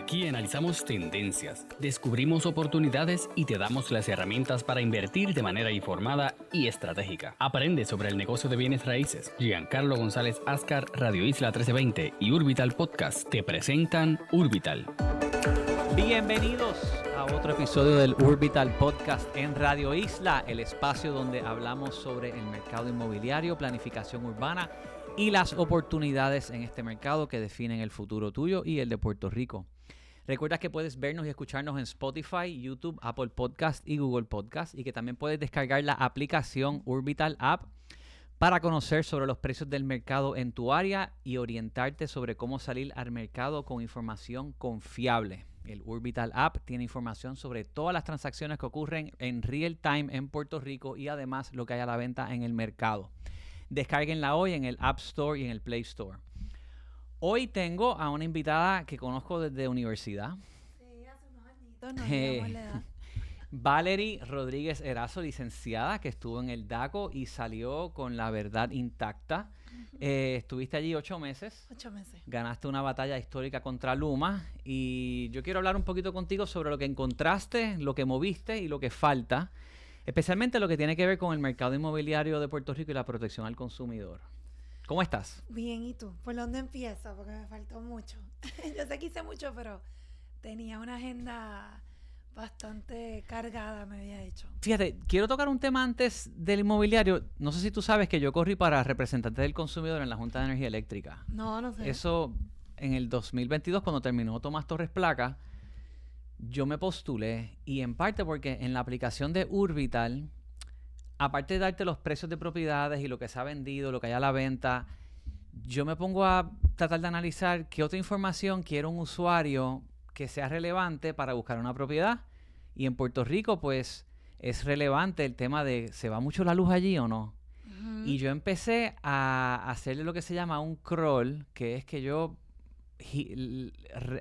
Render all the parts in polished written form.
Aquí analizamos tendencias, descubrimos oportunidades y te damos las herramientas para invertir de manera informada y estratégica. Aprende sobre el negocio de bienes raíces. Giancarlo González Ascar, Radio Isla 1320 y Urbital Podcast te presentan Urbital. Bienvenidos a otro episodio del Urbital Podcast en Radio Isla, el espacio donde hablamos sobre el mercado inmobiliario, planificación urbana y las oportunidades en este mercado que definen el futuro tuyo y el de Puerto Rico. Recuerda que puedes vernos y escucharnos en Spotify, YouTube, Apple Podcast y Google Podcast, y que también puedes descargar la aplicación Urbital App para conocer sobre los precios del mercado en tu área y orientarte sobre cómo salir al mercado con información confiable. El Urbital App tiene información sobre todas las transacciones que ocurren en real time en Puerto Rico y además lo que hay a la venta en el mercado. Descárguenla hoy en el App Store y en el Play Store. Hoy tengo a una invitada que conozco desde universidad. Sí, hace unos añitos, no digamos la edad. Valerie Rodríguez Erazo, licenciada, que estuvo en el DACO y salió con la verdad intacta. Estuviste allí 8 meses. 8 meses. Ganaste una batalla histórica contra Luma. Y yo quiero hablar un poquito contigo sobre lo que encontraste, lo que moviste y lo que falta. Especialmente lo que tiene que ver con el mercado inmobiliario de Puerto Rico y la protección al consumidor. ¿Cómo estás? Bien, ¿y tú? ¿Por dónde empiezo? Porque me faltó mucho. Yo sé que hice mucho, pero tenía una agenda bastante cargada, me había hecho. Fíjate, quiero tocar un tema antes del inmobiliario. No sé si tú sabes que yo corrí para representante del consumidor en la Junta de Energía Eléctrica. No sé. Eso en el 2022, cuando terminó Tomás Torres Placa, yo me postulé, y en parte porque en la aplicación de Urbital, aparte de darte los precios de propiedades y lo que se ha vendido, lo que hay a la venta, yo me pongo a tratar de analizar qué otra información quiere un usuario que sea relevante para buscar una propiedad. Y en Puerto Rico, pues, es relevante el tema de ¿se va mucho la luz allí o no? Y yo empecé a hacerle lo que se llama un crawl, que es que yo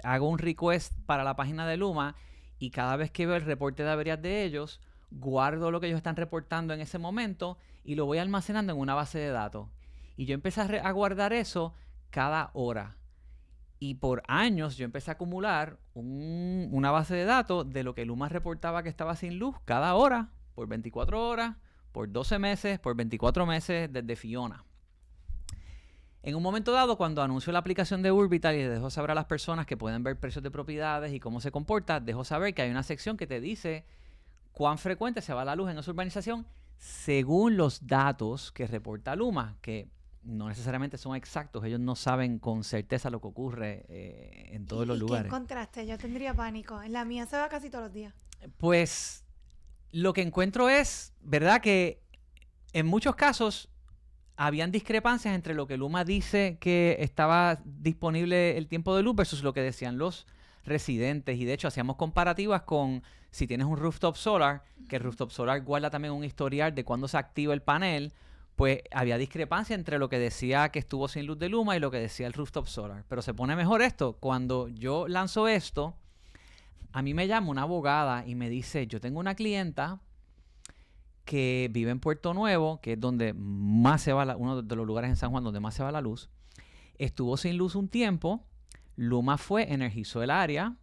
hago un request para la página de Luma, y cada vez que veo el reporte de averías de ellos, guardo lo que ellos están reportando en ese momento y lo voy almacenando en una base de datos. Y yo empecé a guardar eso cada hora. Y por años yo empecé a acumular una base de datos de lo que Luma reportaba que estaba sin luz cada hora, por 24 horas, por 12 meses, por 24 meses, desde Fiona. En un momento dado, cuando anunció la aplicación de Urbital y dejó saber a las personas que pueden ver precios de propiedades y cómo se comporta, dejó saber que hay una sección que te dice cuán frecuente se va la luz en esa urbanización según los datos que reporta Luma, que no necesariamente son exactos. Ellos no saben con certeza lo que ocurre en todos los lugares. ¿Qué encontraste? Yo tendría pánico. En la mía se va casi todos los días. Pues lo que encuentro es, ¿verdad?, que en muchos casos habían discrepancias entre lo que Luma dice que estaba disponible el tiempo de luz versus lo que decían los residentes. Y de hecho hacíamos comparativas con si tienes un rooftop solar, que el rooftop solar guarda también un historial de cuándo se activa el panel. Pues había discrepancia entre lo que decía que estuvo sin luz de Luma y lo que decía el rooftop solar. Pero se pone mejor esto. Cuando yo lanzo esto, a mí me llama una abogada y me dice, yo tengo una clienta que vive en Puerto Nuevo, que es donde más se va uno de los lugares en San Juan donde más se va la luz. Estuvo sin luz un tiempo, Luma fue, energizó el área,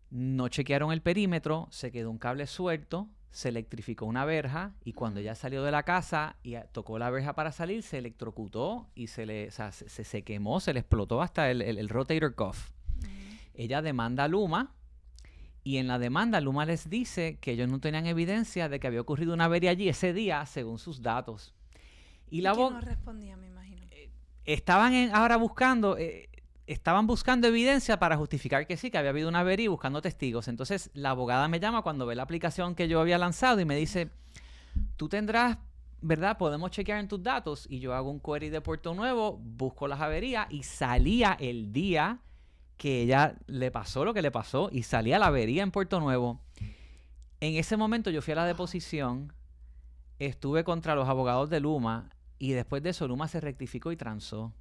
no chequearon el perímetro, se quedó un cable suelto, se electrificó una verja, y cuando ella salió de la casa y tocó la verja para salir, se electrocutó y se quemó, se le explotó hasta el rotator cuff. Ella demanda a Luma. Y en la demanda, Luma les dice que ellos no tenían evidencia de que había ocurrido una avería allí ese día, según sus datos. ¿Y que no respondía, me imagino? Estaban buscando evidencia para justificar que sí, que había habido una avería, y buscando testigos. Entonces, la abogada me llama cuando ve la aplicación que yo había lanzado y me dice, tú tendrás, ¿verdad? Podemos chequear en tus datos. Y yo hago un query de Puerto Nuevo, busco las averías y salía el día que ella le pasó lo que le pasó y salía la avería en Puerto Nuevo. En ese momento yo fui a la deposición, estuve contra los abogados de Luma, y después de eso Luma se rectificó y transó.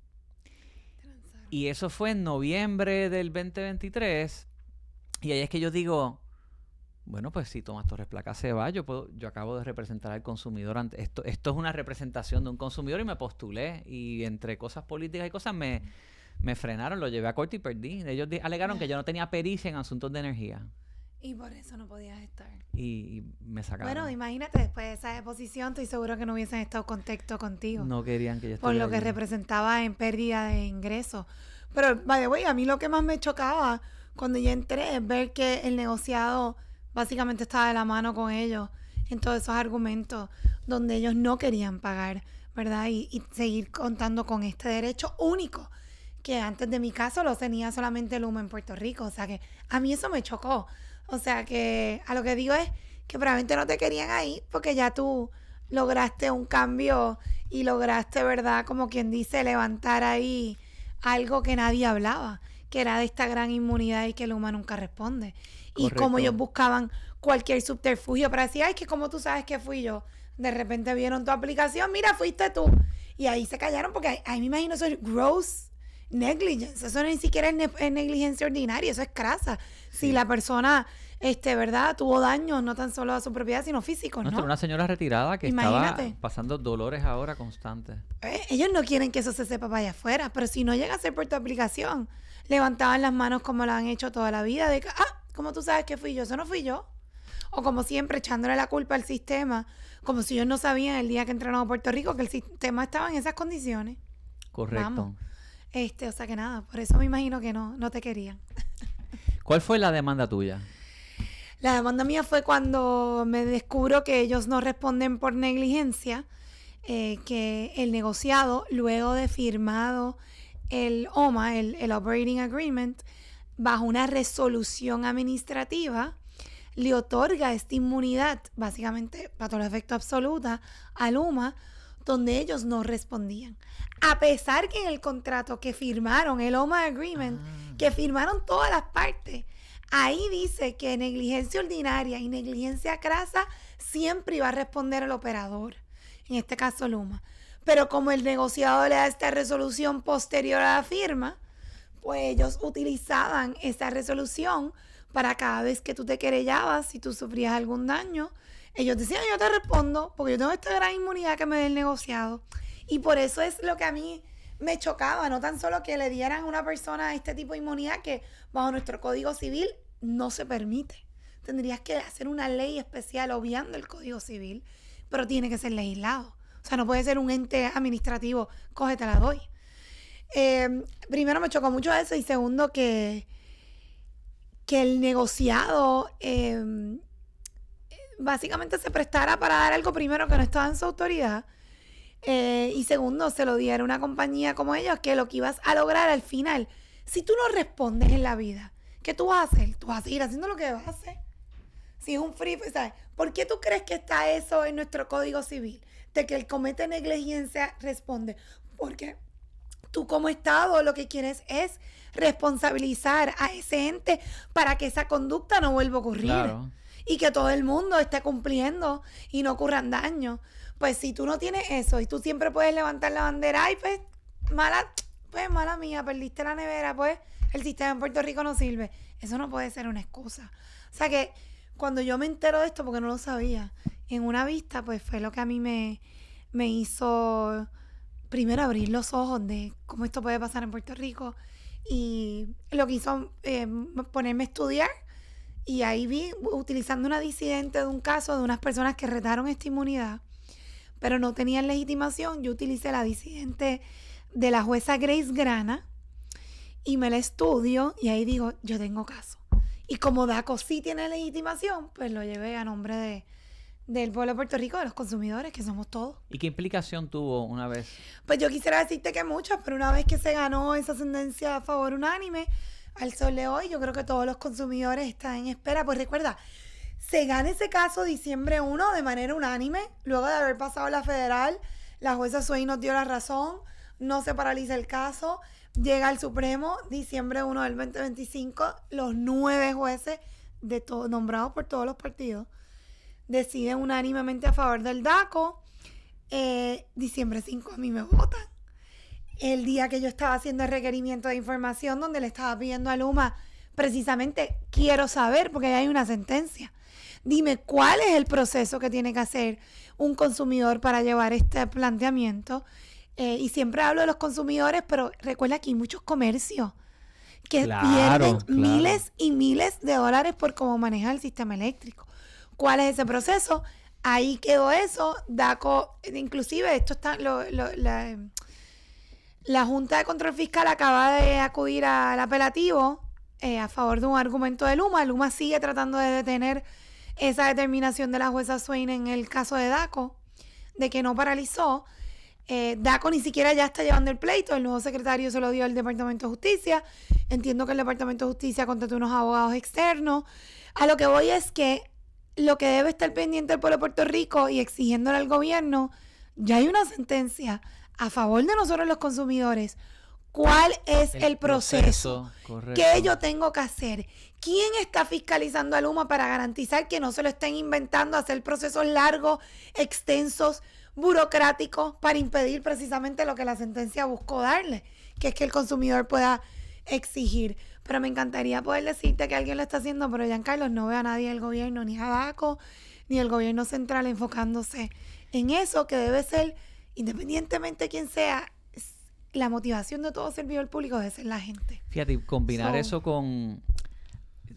Y eso fue en noviembre del 2023. Y ahí es que yo digo, bueno, pues si Tomás Torres Placa se va, yo acabo de representar al consumidor. Esto es una representación de un consumidor, y me postulé. Y entre cosas políticas y cosas Me frenaron, lo llevé a corte y perdí. Ellos alegaron que yo no tenía pericia en asuntos de energía. Y por eso no podías estar. Y me sacaron. Bueno, imagínate, después de esa deposición, estoy seguro que no hubiesen estado en contacto contigo. No querían que yo por estuviera lo que allí. representaba en pérdida de ingresos. Pero, by the way, a mí lo que más me chocaba cuando yo entré es ver que el negociado básicamente estaba de la mano con ellos en todos esos argumentos donde ellos no querían pagar, ¿verdad? Y seguir contando con este derecho único que antes de mi caso lo tenía solamente Luma en Puerto Rico. O sea que a mí eso me chocó. O sea que a lo que digo es que probablemente no te querían ahí porque ya tú lograste un cambio y lograste, ¿verdad? Como quien dice, levantar ahí algo que nadie hablaba, que era de esta gran inmunidad y que Luma nunca responde. Correcto. Y como ellos buscaban cualquier subterfugio para decir, ay, que como tú sabes que fui yo. De repente vieron tu aplicación, mira, fuiste tú. Y ahí se callaron porque ahí me imagino eso es gross negligence. Eso ni siquiera es negligencia ordinaria, eso es crasa. Si la persona, ¿verdad? Tuvo daños no tan solo a su propiedad, sino físicos, No, ¿no? era una señora retirada que Imagínate. estaba pasando dolores ahora constantes. Ellos no quieren que eso se sepa para allá afuera, pero si no llega a ser por tu aplicación, levantaban las manos como lo han hecho toda la vida, de que, como tú sabes que fui yo, eso no fui yo. O como siempre, echándole la culpa al sistema, como si ellos no sabían el día que entraron a Puerto Rico que el sistema estaba en esas condiciones. Correcto. Vamos. O sea que nada, por eso me imagino que no te querían. ¿Cuál fue la demanda tuya? La demanda mía fue cuando me descubro que ellos no responden por negligencia, que el negociado, luego de firmado el OMA, el Operating Agreement, bajo una resolución administrativa, le otorga esta inmunidad, básicamente, para todo efecto absoluta, a Luma, donde ellos no respondían. A pesar que en el contrato que firmaron, el OMA Agreement, que firmaron todas las partes, ahí dice que negligencia ordinaria y negligencia crasa siempre iba a responder el operador, en este caso Luma. Pero como el negociado le da esta resolución posterior a la firma, pues ellos utilizaban esa resolución para cada vez que tú te querellabas, si tú sufrías algún daño, ellos decían, yo te respondo, porque yo tengo esta gran inmunidad que me dé el negociado. Y por eso es lo que a mí me chocaba, no tan solo que le dieran a una persona este tipo de inmunidad que bajo nuestro Código Civil no se permite. Tendrías que hacer una ley especial obviando el Código Civil, pero tiene que ser legislado. O sea, no puede ser un ente administrativo, cógete la doy. Primero me chocó mucho eso y segundo que el negociado básicamente se prestara para dar algo primero que no estaba en su autoridad y segundo se lo diera a una compañía como ellos que lo que ibas a lograr al final, si tú no respondes en la vida, ¿qué tú vas a hacer? Tú vas a seguir haciendo lo que vas a hacer. Si es un free, ¿sabes? ¿Por qué tú crees que está eso en nuestro Código Civil? De que el comete negligencia responde. Porque tú como Estado lo que quieres es responsabilizar a ese ente para que esa conducta no vuelva a ocurrir. Claro. Y que todo el mundo esté cumpliendo y no ocurran daños. Pues si tú no tienes eso y tú siempre puedes levantar la bandera, ay, pues mala mía, perdiste la nevera, pues el sistema en Puerto Rico no sirve. Eso no puede ser una excusa. O sea que cuando yo me entero de esto, porque no lo sabía, en una vista, pues fue lo que a mí me hizo primero abrir los ojos de cómo esto puede pasar en Puerto Rico y lo que hizo ponerme a estudiar y ahí vi, utilizando una disidente de un caso de unas personas que retaron esta inmunidad, pero no tenían legitimación, yo utilicé la disidente de la jueza Grace Grana y me la estudio y ahí digo, yo tengo caso. Y como DACO sí tiene legitimación, pues lo llevé a nombre del pueblo de Puerto Rico, de los consumidores, que somos todos. ¿Y qué implicación tuvo una vez? Pues yo quisiera decirte que muchas, pero una vez que se ganó esa sentencia a favor unánime, al sol de hoy, yo creo que todos los consumidores están en espera. Pues recuerda, se gana ese caso diciembre 1 de manera unánime, luego de haber pasado la federal, la jueza Swain nos dio la razón, no se paraliza el caso, llega al Supremo, diciembre 1 del 2025, los 9 jueces nombrados por todos los partidos deciden unánimemente a favor del DACO. Diciembre 5 a mí me votan. El día que yo estaba haciendo el requerimiento de información donde le estaba pidiendo a Luma, precisamente quiero saber, porque hay una sentencia. Dime cuál es el proceso que tiene que hacer un consumidor para llevar este planteamiento. Y siempre hablo de los consumidores, pero recuerda que hay muchos comercios que Claro, pierden miles y miles de dólares por cómo maneja el sistema eléctrico. ¿Cuál es ese proceso? Ahí quedó eso. DACO, inclusive, esto está, la Junta de Control Fiscal acaba de acudir al apelativo a favor de un argumento de Luma. Luma sigue tratando de detener esa determinación de la jueza Swain en el caso de DACO, de que no paralizó. DACO ni siquiera ya está llevando el pleito. El nuevo secretario se lo dio al Departamento de Justicia. Entiendo que el Departamento de Justicia contrató unos abogados externos. A lo que voy es que lo que debe estar pendiente el pueblo de Puerto Rico y exigiéndole al gobierno, ya hay una sentencia a favor de nosotros los consumidores. ¿Cuál es el proceso? Correcto. ¿Qué yo tengo que hacer? ¿Quién está fiscalizando a Luma para garantizar que no se lo estén inventando, hacer procesos largos, extensos, burocráticos, para impedir precisamente lo que la sentencia buscó darle, que es que el consumidor pueda exigir? Pero me encantaría poder decirte que alguien lo está haciendo, pero Giancarlo, no veo a nadie del gobierno, ni a DACO, ni el gobierno central enfocándose en eso, que debe ser, independientemente de quién sea, la motivación de todo servidor público debe ser la gente. Fíjate, combinar eso con...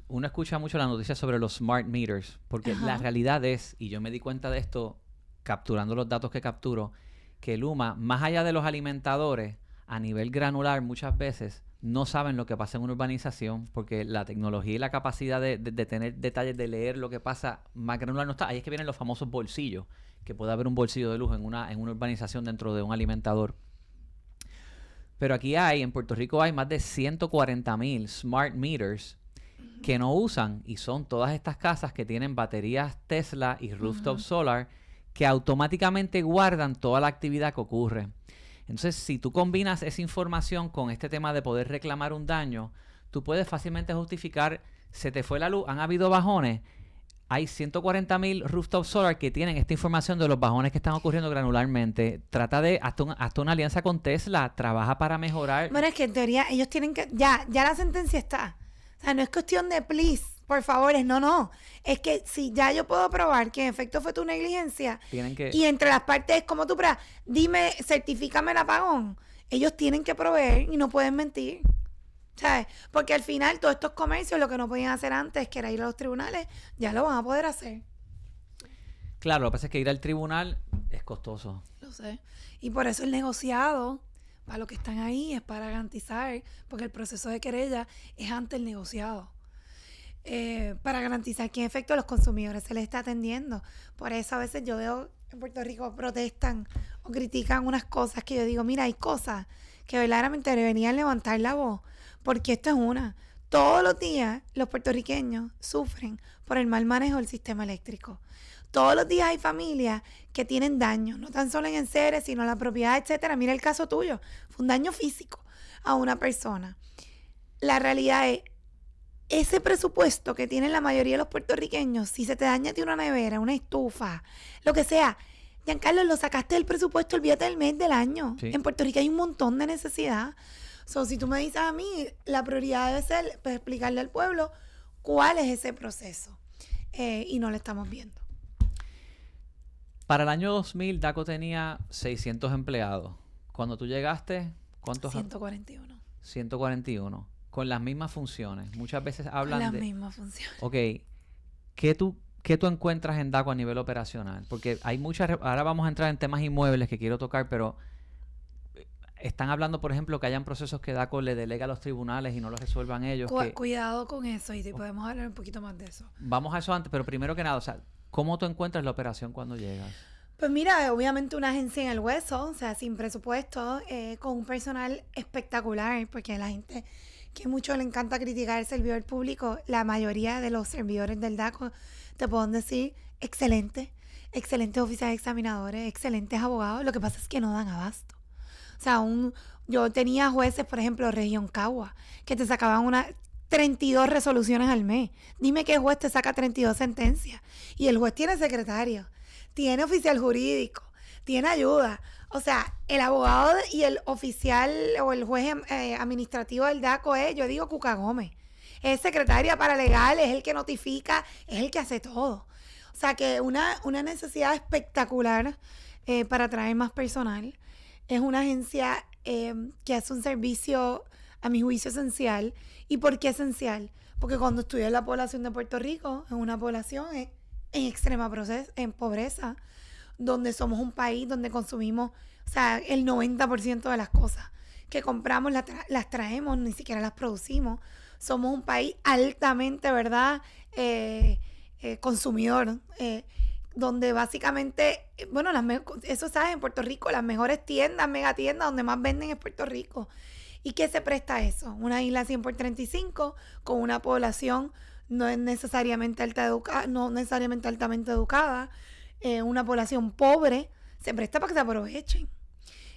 Uno escucha mucho la noticia sobre los smart meters, porque la realidad es, y yo me di cuenta de esto capturando los datos que capturo, que Luma, más allá de los alimentadores, a nivel granular muchas veces no saben lo que pasa en una urbanización, porque la tecnología y la capacidad de tener detalles, de leer lo que pasa más granular no está. Ahí es que vienen los famosos bolsillos, que puede haber un bolsillo de luz en una urbanización dentro de un alimentador. Pero aquí en Puerto Rico hay más de 140,000 smart meters que no usan, y son todas estas casas que tienen baterías Tesla y rooftop solar que automáticamente guardan toda la actividad que ocurre. Entonces, si tú combinas esa información con este tema de poder reclamar un daño, tú puedes fácilmente justificar, se te fue la luz, han habido bajones. Hay 140,000 rooftop solar que tienen esta información de los bajones que están ocurriendo granularmente. Trata de, hasta una alianza con Tesla, trabaja para mejorar. Bueno, es que en teoría ellos tienen que, ya la sentencia está. O sea, no es cuestión de please, por favor, no. Es que si ya yo puedo probar que en efecto fue tu negligencia, Tienen que... y entre las partes es como tú, dime, certifícame el apagón. Ellos tienen que proveer y no pueden mentir. ¿Sabes? Porque al final todos estos comercios lo que no podían hacer antes, que era ir a los tribunales, ya lo van a poder hacer. Claro, lo que pasa es que ir al tribunal es costoso. Lo sé. Y por eso el negociado, para los que están ahí, es para garantizar, porque el proceso de querella es ante el negociado. Para garantizar que en efecto a los consumidores se les está atendiendo. Por eso a veces yo veo en Puerto Rico protestan o critican unas cosas que yo digo, mira, hay cosas que verdaderamente deberían levantar la voz, porque esto es una. Todos los días los puertorriqueños sufren por el mal manejo del sistema eléctrico. Todos los días hay familias que tienen daños, no tan solo en enseres, sino en la propiedad, etcétera. Mira el caso tuyo, fue un daño físico a una persona. La realidad es, ese presupuesto que tienen la mayoría de los puertorriqueños, si se te daña a ti una nevera, una estufa, lo que sea, Giancarlo, lo sacaste del presupuesto, olvídate del mes del año. Sí. En Puerto Rico hay un montón de necesidad. So, si tú me dices a mí, la prioridad debe ser pues, explicarle al pueblo cuál es ese proceso. Y no lo estamos viendo. Para el año 2000, DACO tenía 600 empleados. Cuando tú llegaste, ¿cuántos? 141. 141. Con las mismas funciones. Muchas veces hablan Con de... las mismas funciones. Ok, ¿qué tú encuentras en DACO a nivel operacional? Porque hay muchas... Ahora vamos a entrar en temas inmuebles que quiero tocar, pero... Están hablando, por ejemplo, que hayan procesos que DACO le delega a los tribunales y no los resuelvan ellos. Cuidado con eso y te podemos hablar un poquito más de eso. Vamos a eso antes, pero primero que nada, o sea, ¿cómo tú encuentras la operación cuando llegas? Pues mira, obviamente una agencia en el hueso, o sea, sin presupuesto, con un personal espectacular, porque a la gente que mucho le encanta criticar el servidor público, la mayoría de los servidores del DACO te pueden decir excelentes oficiales examinadores, excelentes abogados, lo que pasa es que no dan abasto. O sea, yo tenía jueces, por ejemplo, Región Cagua, que te sacaban 32 resoluciones al mes. Dime qué juez te saca 32 sentencias. Y el juez tiene secretario, tiene oficial jurídico, tiene ayuda. O sea, el abogado y el oficial o el juez administrativo del DACO yo digo Cuca Gómez. Es secretaria paralegal, es el que notifica, es el que hace todo. O sea, que una necesidad espectacular para traer más personal. es una agencia que hace un servicio, a mi juicio, esencial. ¿Y por qué esencial? Porque cuando estudias la población de Puerto Rico, es una población en extrema en pobreza, donde somos un país donde consumimos, o sea, el 90% de las cosas que compramos las traemos, ni siquiera las producimos. Somos un país altamente, ¿verdad?, consumidor, donde básicamente, bueno, eso sabes, en Puerto Rico, las mejores tiendas, megatiendas, donde más venden es Puerto Rico. ¿Y qué se presta a eso? Una isla 100 por 35, con una población no necesariamente altamente educada, una población pobre, se presta para que se aprovechen.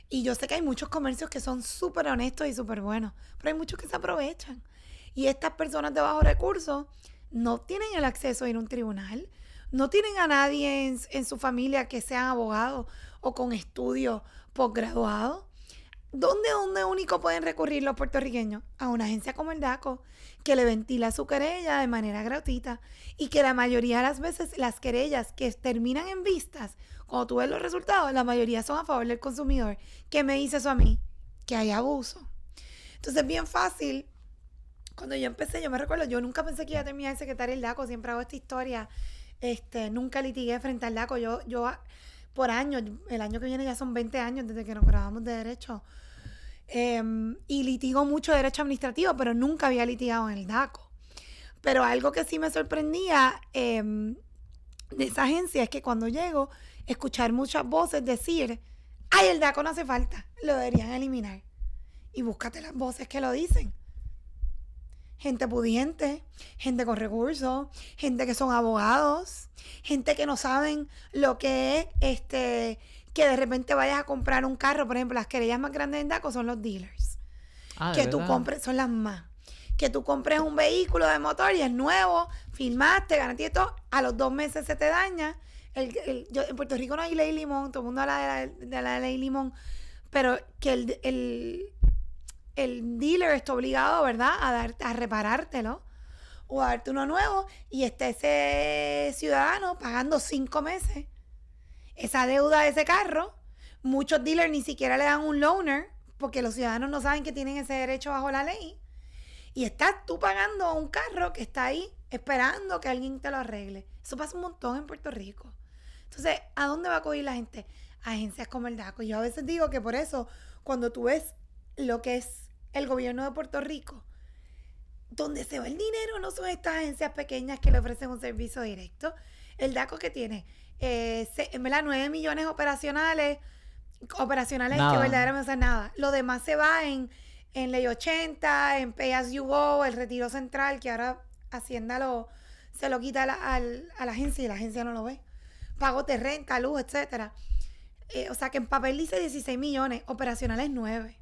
Y yo sé que hay muchos comercios que son súper honestos y súper buenos, pero hay muchos que se aprovechan. Y estas personas de bajos recursos no tienen el acceso a ir a un tribunal, no tienen a nadie en su familia que sean abogados o con estudios posgraduados. ¿Dónde único pueden recurrir los puertorriqueños? A una agencia como el DACO, que le ventila su querella de manera gratuita y que la mayoría de las veces las querellas que terminan en vistas, cuando tú ves los resultados, la mayoría son a favor del consumidor. ¿Qué me dice eso a mí? Que hay abuso. Entonces es bien fácil. Cuando yo empecé, yo me recuerdo, yo nunca pensé que iba a terminar de secretaria del DACO, siempre hago esta historia. Nunca litigué frente al DACO. Yo por años, el año que viene ya son 20 años desde que nos graduamos de Derecho. Y litigo mucho Derecho administrativo, pero nunca había litigado en el DACO. Pero algo que sí me sorprendía de esa agencia es que cuando llego, escuchar muchas voces decir, ¡ay, el DACO no hace falta! Lo deberían eliminar. Y búscate las voces que lo dicen. Gente pudiente, gente con recursos, gente que son abogados, gente que no saben lo que es que de repente vayas a comprar un carro. Por ejemplo, las querellas más grandes en DACO son los dealers. Que tú compres, son las más. Que tú compres un vehículo de motor y es nuevo, filmaste, garantía y todo, a los 2 meses se te daña. En Puerto Rico no hay ley limón, todo el mundo habla de la ley limón, pero que el dealer está obligado, ¿verdad?, a reparártelo o a darte uno nuevo, y está ese ciudadano pagando 5 meses esa deuda de ese carro. Muchos dealers ni siquiera le dan un loaner porque los ciudadanos no saben que tienen ese derecho bajo la ley, y estás tú pagando un carro que está ahí esperando que alguien te lo arregle. Eso pasa un montón en Puerto Rico. Entonces, ¿a dónde va a acudir la gente? A agencias como el DACO. Yo a veces digo que por eso, cuando tú ves lo que es el gobierno de Puerto Rico, donde se va el dinero no son estas agencias pequeñas que le ofrecen un servicio directo. El DACO, que tiene 9 millones operacionales Nada. que verdaderamente no hacen nada. Lo demás se va en Ley 80, en Pay As You Go, el retiro central, que ahora Hacienda se lo quita a la agencia y la agencia no lo ve. Pago de renta, luz, etcétera. O sea que en papel dice 16 millones, operacionales 9.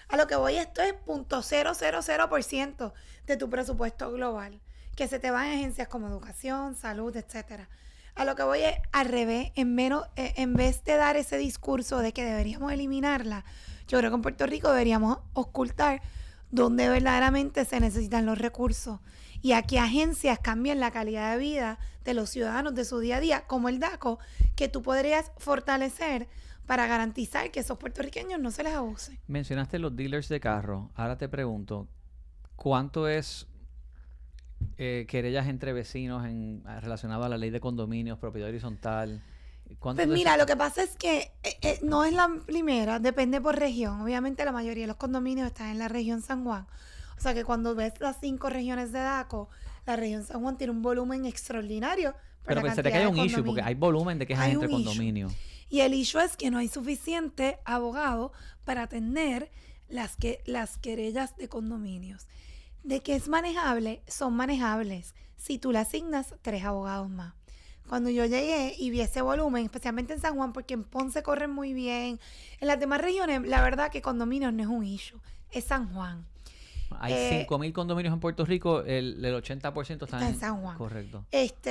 A lo que voy, esto es 0.000% de tu presupuesto global, que se te van en agencias como educación, salud, etcétera. A lo que voy es al revés, en vez de dar ese discurso de que deberíamos eliminarla, yo creo que en Puerto Rico deberíamos ocultar dónde verdaderamente se necesitan los recursos y a qué agencias cambian la calidad de vida de los ciudadanos de su día a día, como el DACO, que tú podrías fortalecer para garantizar que esos puertorriqueños no se les abuse. Mencionaste los dealers de carro. Ahora te pregunto, ¿cuánto es querellas entre vecinos relacionado a la ley de condominios, propiedad horizontal? Pues mira, lo que pasa es que no es la primera, depende por región. Obviamente la mayoría de los condominios están en la región San Juan. O sea que cuando ves las 5 regiones de DACO, la región San Juan tiene un volumen extraordinario. Pero se te cae un issue porque hay volumen de quejas entre condominios. Y el issue es que no hay suficiente abogado para atender las querellas de condominios. De que es manejable, son manejables si tú le asignas 3 abogados más. Cuando yo llegué y vi ese volumen, especialmente en San Juan, porque en Ponce corren muy bien, en las demás regiones, la verdad que condominios no es un issue, es San Juan. Hay 5,000 condominios en Puerto Rico, el 80% está en San Juan. Correcto.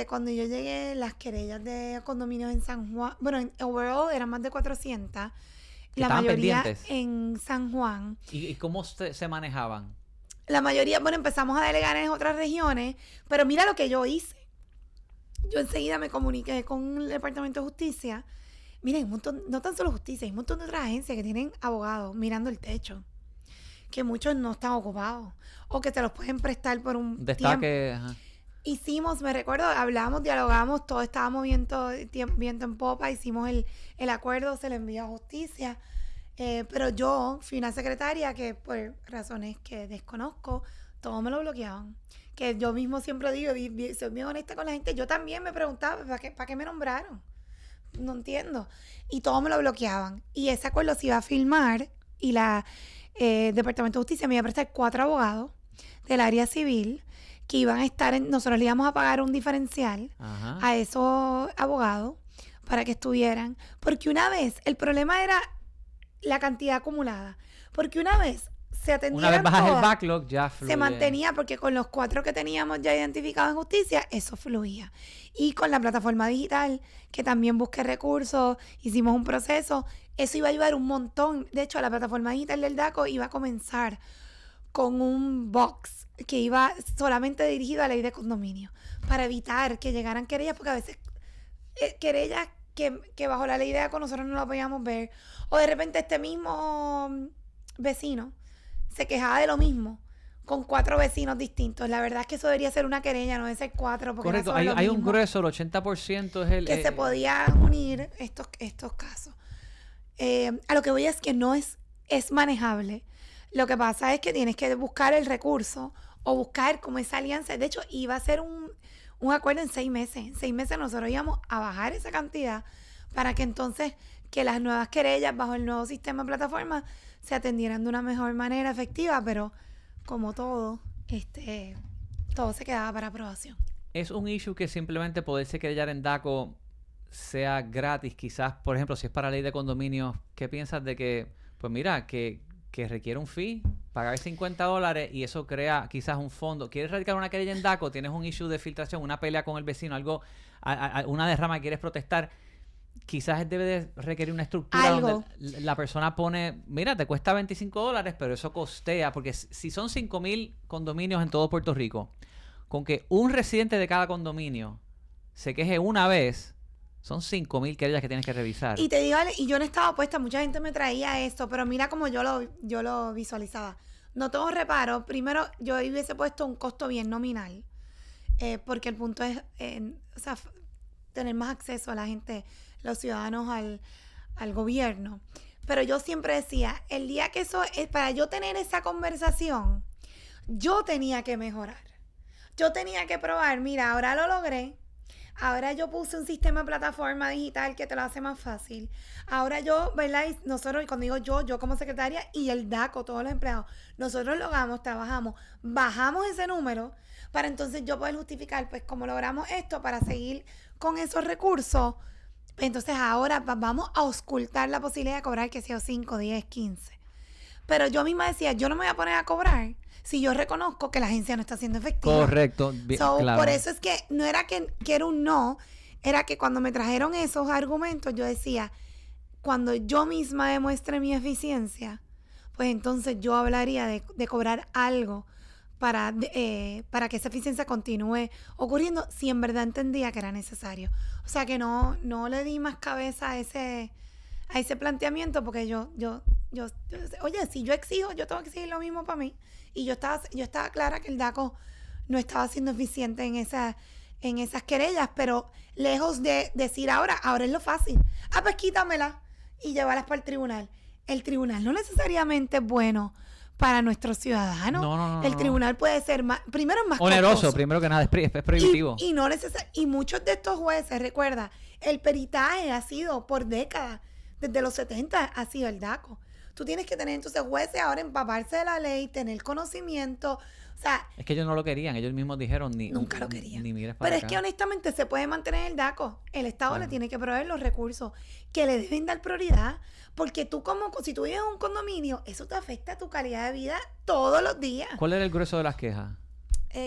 Cuando yo llegué, las querellas de condominios en San Juan, bueno, en overall eran más de 400. La mayoría pendientes en San Juan. ¿Y cómo se manejaban? La mayoría, bueno, empezamos a delegar en otras regiones, pero mira lo que yo hice. Yo enseguida me comuniqué con el Departamento de Justicia, Miren, hay un montón, no tan solo justicia, hay un montón de otras agencias que tienen abogados mirando el techo, que muchos no están ocupados o que te los pueden prestar por un tiempo. Destaque. Ajá. Hicimos, me recuerdo, hablamos, dialogamos, todos estábamos viento en popa, hicimos el acuerdo, se le envió a justicia. Pero yo fui una secretaria que por razones que desconozco, todos me lo bloqueaban. Que yo mismo siempre digo, soy bien honesta con la gente, yo también me preguntaba, ¿para qué me nombraron? No entiendo. Y todos me lo bloqueaban. Y ese acuerdo se iba a firmar y la Departamento de Justicia me iba a prestar 4 abogados del área civil que iban a estar, nosotros le íbamos a pagar un diferencial Ajá. a esos abogados para que estuvieran. Porque una vez, el problema era la cantidad acumulada. Porque una vez se atendían Una vez bajas el todas, backlog, ya fluye. se mantenía, porque con los 4 que teníamos ya identificados en justicia, eso fluía. Y con la plataforma digital, que también busqué recursos, hicimos un proceso, eso iba a ayudar un montón. De hecho, la plataforma digital del DACO iba a comenzar con un box que iba solamente dirigido a la ley de condominio, para evitar que llegaran querellas, porque a veces querellas que bajo la ley de DACO nosotros no la podíamos ver, o de repente este mismo vecino se quejaba de lo mismo con 4 vecinos distintos. La verdad es que eso debería ser una querella, no debe ser 4, porque Correcto, hay un grueso, el 80% es el... que se podían unir estos casos. A lo que voy es que no es manejable. Lo que pasa es que tienes que buscar el recurso o buscar como esa alianza. De hecho, iba a ser un acuerdo en 6 meses. En 6 meses nosotros íbamos a bajar esa cantidad para que entonces que las nuevas querellas bajo el nuevo sistema de plataforma se atendieran de una mejor manera efectiva, pero como todo, todo se quedaba para aprobación. Es un issue que simplemente poderse querellar en DACO sea gratis, quizás, por ejemplo, si es para ley de condominios, ¿qué piensas de que, pues mira, que requiere un fee, pagar $50 y eso crea quizás un fondo? ¿Quieres radicar una querella en DACO? ¿Tienes un issue de filtración, una pelea con el vecino, algo, una derrama que quieres protestar? Quizás debe de requerir una estructura donde la persona pone, mira, te cuesta $25, pero eso costea, porque si son 5,000 condominios en todo Puerto Rico, con que un residente de cada condominio se queje una vez, son 5,000 querellas que tienes que revisar. Y te digo, Ale, y yo no estaba puesta, mucha gente me traía esto, pero mira cómo yo lo visualizaba. No tengo reparo. Primero, yo hubiese puesto un costo bien nominal, porque el punto es tener más acceso a la gente, los ciudadanos al gobierno. Pero yo siempre decía, el día que eso es para yo tener esa conversación, yo tenía que mejorar. Yo tenía que probar, mira, ahora lo logré. Ahora yo puse un sistema de plataforma digital que te lo hace más fácil. Ahora yo, ¿verdad? Y nosotros, y cuando digo yo como secretaria y el DACO, todos los empleados, nosotros logramos, trabajamos, bajamos ese número para entonces yo poder justificar, pues, cómo logramos esto para seguir con esos recursos. Entonces ahora vamos a auscultar la posibilidad de cobrar, que sea 5, 10, 15. Pero yo misma decía, yo no me voy a poner a cobrar si yo reconozco que la agencia no está siendo efectiva. Correcto. Claro. Por eso es que no era que era un no, era que cuando me trajeron esos argumentos, yo decía, cuando yo misma demuestre mi eficiencia, pues entonces yo hablaría de cobrar algo para que esa eficiencia continúe ocurriendo, si en verdad entendía que era necesario. O sea que no le di más cabeza a ese planteamiento, porque yo oye, si yo exijo, yo tengo que exigir lo mismo para mí. Y yo estaba clara que el DACO no estaba siendo eficiente en esas querellas, pero lejos de decir ahora es lo fácil. Pues quítamela y llevarlas para el tribunal. El tribunal no necesariamente es bueno para nuestros ciudadanos. No. El tribunal puede ser más, primero es más oneroso, costoso. primero que nada, es prohibitivo. Y muchos de estos jueces, recuerda, el peritaje ha sido por décadas, desde los 70 ha sido el DACO. Tú tienes que tener entonces jueces ahora empaparse de la ley, tener conocimiento. O sea, es que ellos no lo querían, ellos mismos dijeron nunca lo querían. Ni mires para Pero acá. es que honestamente se puede mantener el DACO. El Estado le tiene que proveer los recursos que le deben dar prioridad. Porque tú si tú vives en un condominio, eso te afecta a tu calidad de vida todos los días. ¿Cuál era el grueso de las quejas?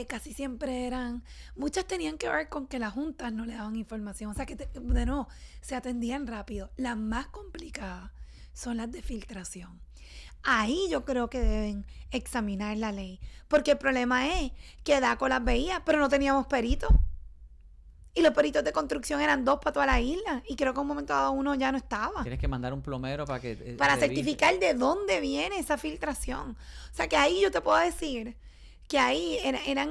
Casi siempre muchas tenían que ver con que las juntas no le daban información. O sea que, de nuevo, se atendían rápido. Las más complicadas son las de filtración. Ahí yo creo que deben examinar la ley. Porque el problema es que DACO las veía, pero no teníamos peritos. Y los peritos de construcción eran 2 para toda la isla. Y creo que en un momento dado uno ya no estaba. Tienes que mandar un plomero para que... Para certificar de dónde viene esa filtración. O sea, que ahí yo te puedo decir que ahí eran...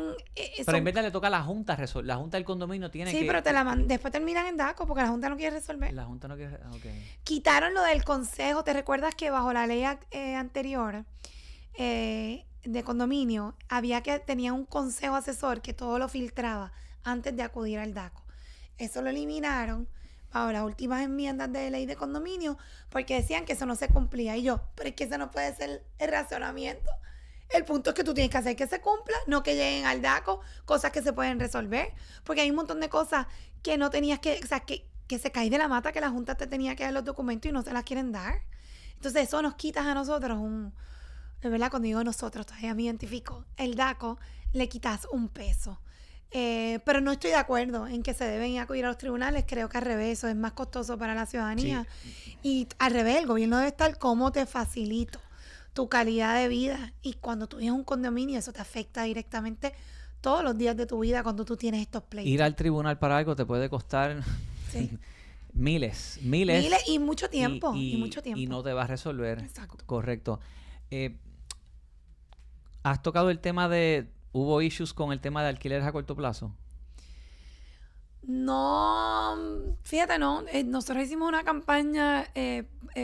pero en vez de le toca a la Junta, la Junta del condominio tiene que... Sí, pero después terminan en DACO porque la Junta no quiere resolver. La Junta no quiere... Quitaron lo del consejo. ¿Te recuerdas que bajo la ley anterior de condominio tenía un consejo asesor que todo lo filtraba antes de acudir al DACO? Eso lo eliminaron bajo las últimas enmiendas de ley de condominio porque decían que eso no se cumplía. Y yo, pero es que ese no puede ser el razonamiento. El punto es que tú tienes que hacer que se cumpla, no que lleguen al DACO, cosas que se pueden resolver. Porque hay un montón de cosas que no tenías que, o sea, que se cae de la mata, que la Junta te tenía que dar los documentos y no se las quieren dar. Entonces eso nos quitas a nosotros de verdad, cuando digo nosotros, todavía me identifico, el DACO le quitas un peso. Pero no estoy de acuerdo en que se deben acudir a los tribunales. Creo que al revés, eso es más costoso para la ciudadanía. Sí. Y al revés, el gobierno debe estar cómo te facilito tu calidad de vida. Y cuando tú tienes un condominio, eso te afecta directamente todos los días de tu vida cuando tú tienes estos pleitos. Ir al tribunal para algo te puede costar miles y mucho tiempo. Y no te va a resolver. Exacto. Correcto. ¿Has tocado el tema de... ¿Hubo issues con el tema de alquileres a corto plazo? No, fíjate, no. Nosotros hicimos una campaña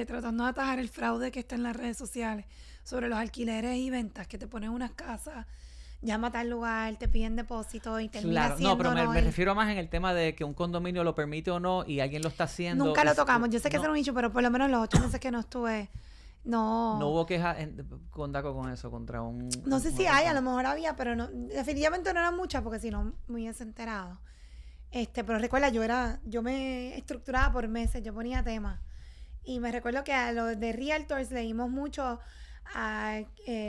tratando de atajar el fraude que está en las redes sociales sobre los alquileres y ventas, que te ponen unas casas, llama a tal lugar, te piden depósito y termina siendo... No, pero me refiero más en el tema de que un condominio lo permite o no y alguien lo está haciendo. Nunca lo tocamos. Yo sé que ese era un issue, pero por lo menos los 8 meses que no estuve... No hubo queja con DACO con eso, contra un... No sé si hay, a lo mejor había, pero no, definitivamente no eran muchas, porque si no me hubiese enterado. Pero recuerda, yo me estructuraba por meses, yo ponía temas. Y me recuerdo que a los de Realtors leímos mucho a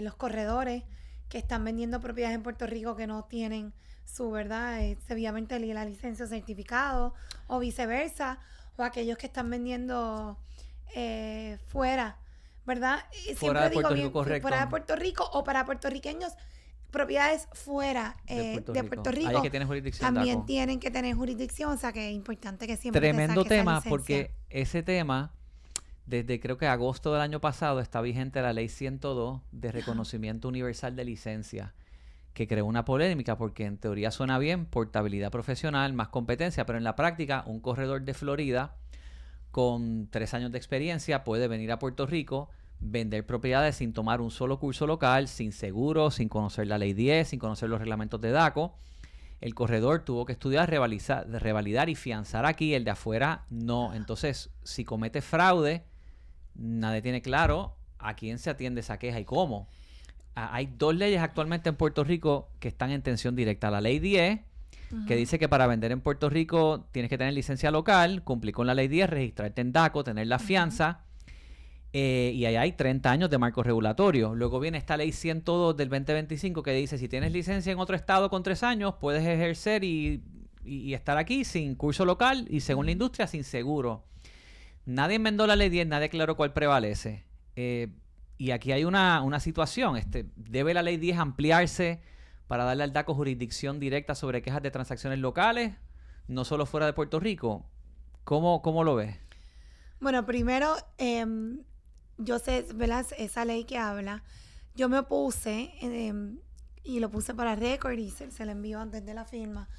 los corredores que están vendiendo propiedades en Puerto Rico que no tienen su, ¿verdad? Obviamente la licencia o certificado, o viceversa, o aquellos que están vendiendo fuera, ¿verdad? Fuera de Puerto Rico, correcto. Fuera de Puerto Rico o para puertorriqueños, propiedades fuera de Puerto Rico. Hay que tener jurisdicción. También DACO. Tienen que tener jurisdicción, o sea que es importante que siempre Tremendo te saques tema, esa licencia. porque ese tema, desde creo que agosto del año pasado, está vigente la ley 102 de reconocimiento universal de licencia, que creó una polémica porque en teoría suena bien, portabilidad profesional, más competencia, pero en la práctica un corredor de Florida con 3 años de experiencia puede venir a Puerto Rico, vender propiedades sin tomar un solo curso local, sin seguro, sin conocer la ley 10, sin conocer los reglamentos de DACO. El corredor tuvo que estudiar, revalidar y fianzar aquí, el de afuera no. Entonces, si comete fraude, nadie tiene claro a quién se atiende esa queja y cómo. Hay 2 leyes actualmente en Puerto Rico que están en tensión directa. La ley 10, que dice que para vender en Puerto Rico tienes que tener licencia local, cumplir con la ley 10, registrarte en DACO, tener la fianza. Y ahí hay 30 años de marco regulatorio. Luego viene esta ley 102 del 2025 que dice si tienes licencia en otro estado con 3 años, puedes ejercer y estar aquí sin curso local y según la industria sin seguro. Nadie enmendó la ley 10, nadie aclaró cuál prevalece. Y aquí hay una situación. ¿Debe la ley 10 ampliarse para darle al DACO jurisdicción directa sobre quejas de transacciones locales, no solo fuera de Puerto Rico? ¿Cómo lo ves? Bueno, primero, yo sé, ¿verdad? Esa ley que habla, yo me opuse y lo puse para récord y se la envió antes de la firma.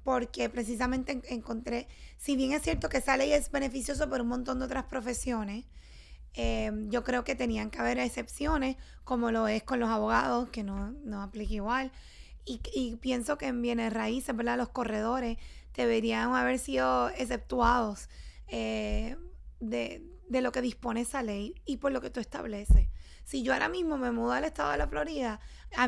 Porque precisamente encontré, si bien es cierto que esa ley es beneficiosa para un montón de otras profesiones, yo creo que tenían que haber excepciones, como lo es con los abogados, que no aplica igual. Y pienso que en bienes raíces, ¿verdad? Los corredores deberían haber sido exceptuados de lo que dispone esa ley y por lo que tú estableces. Si yo ahora mismo me mudo al estado de la Florida, a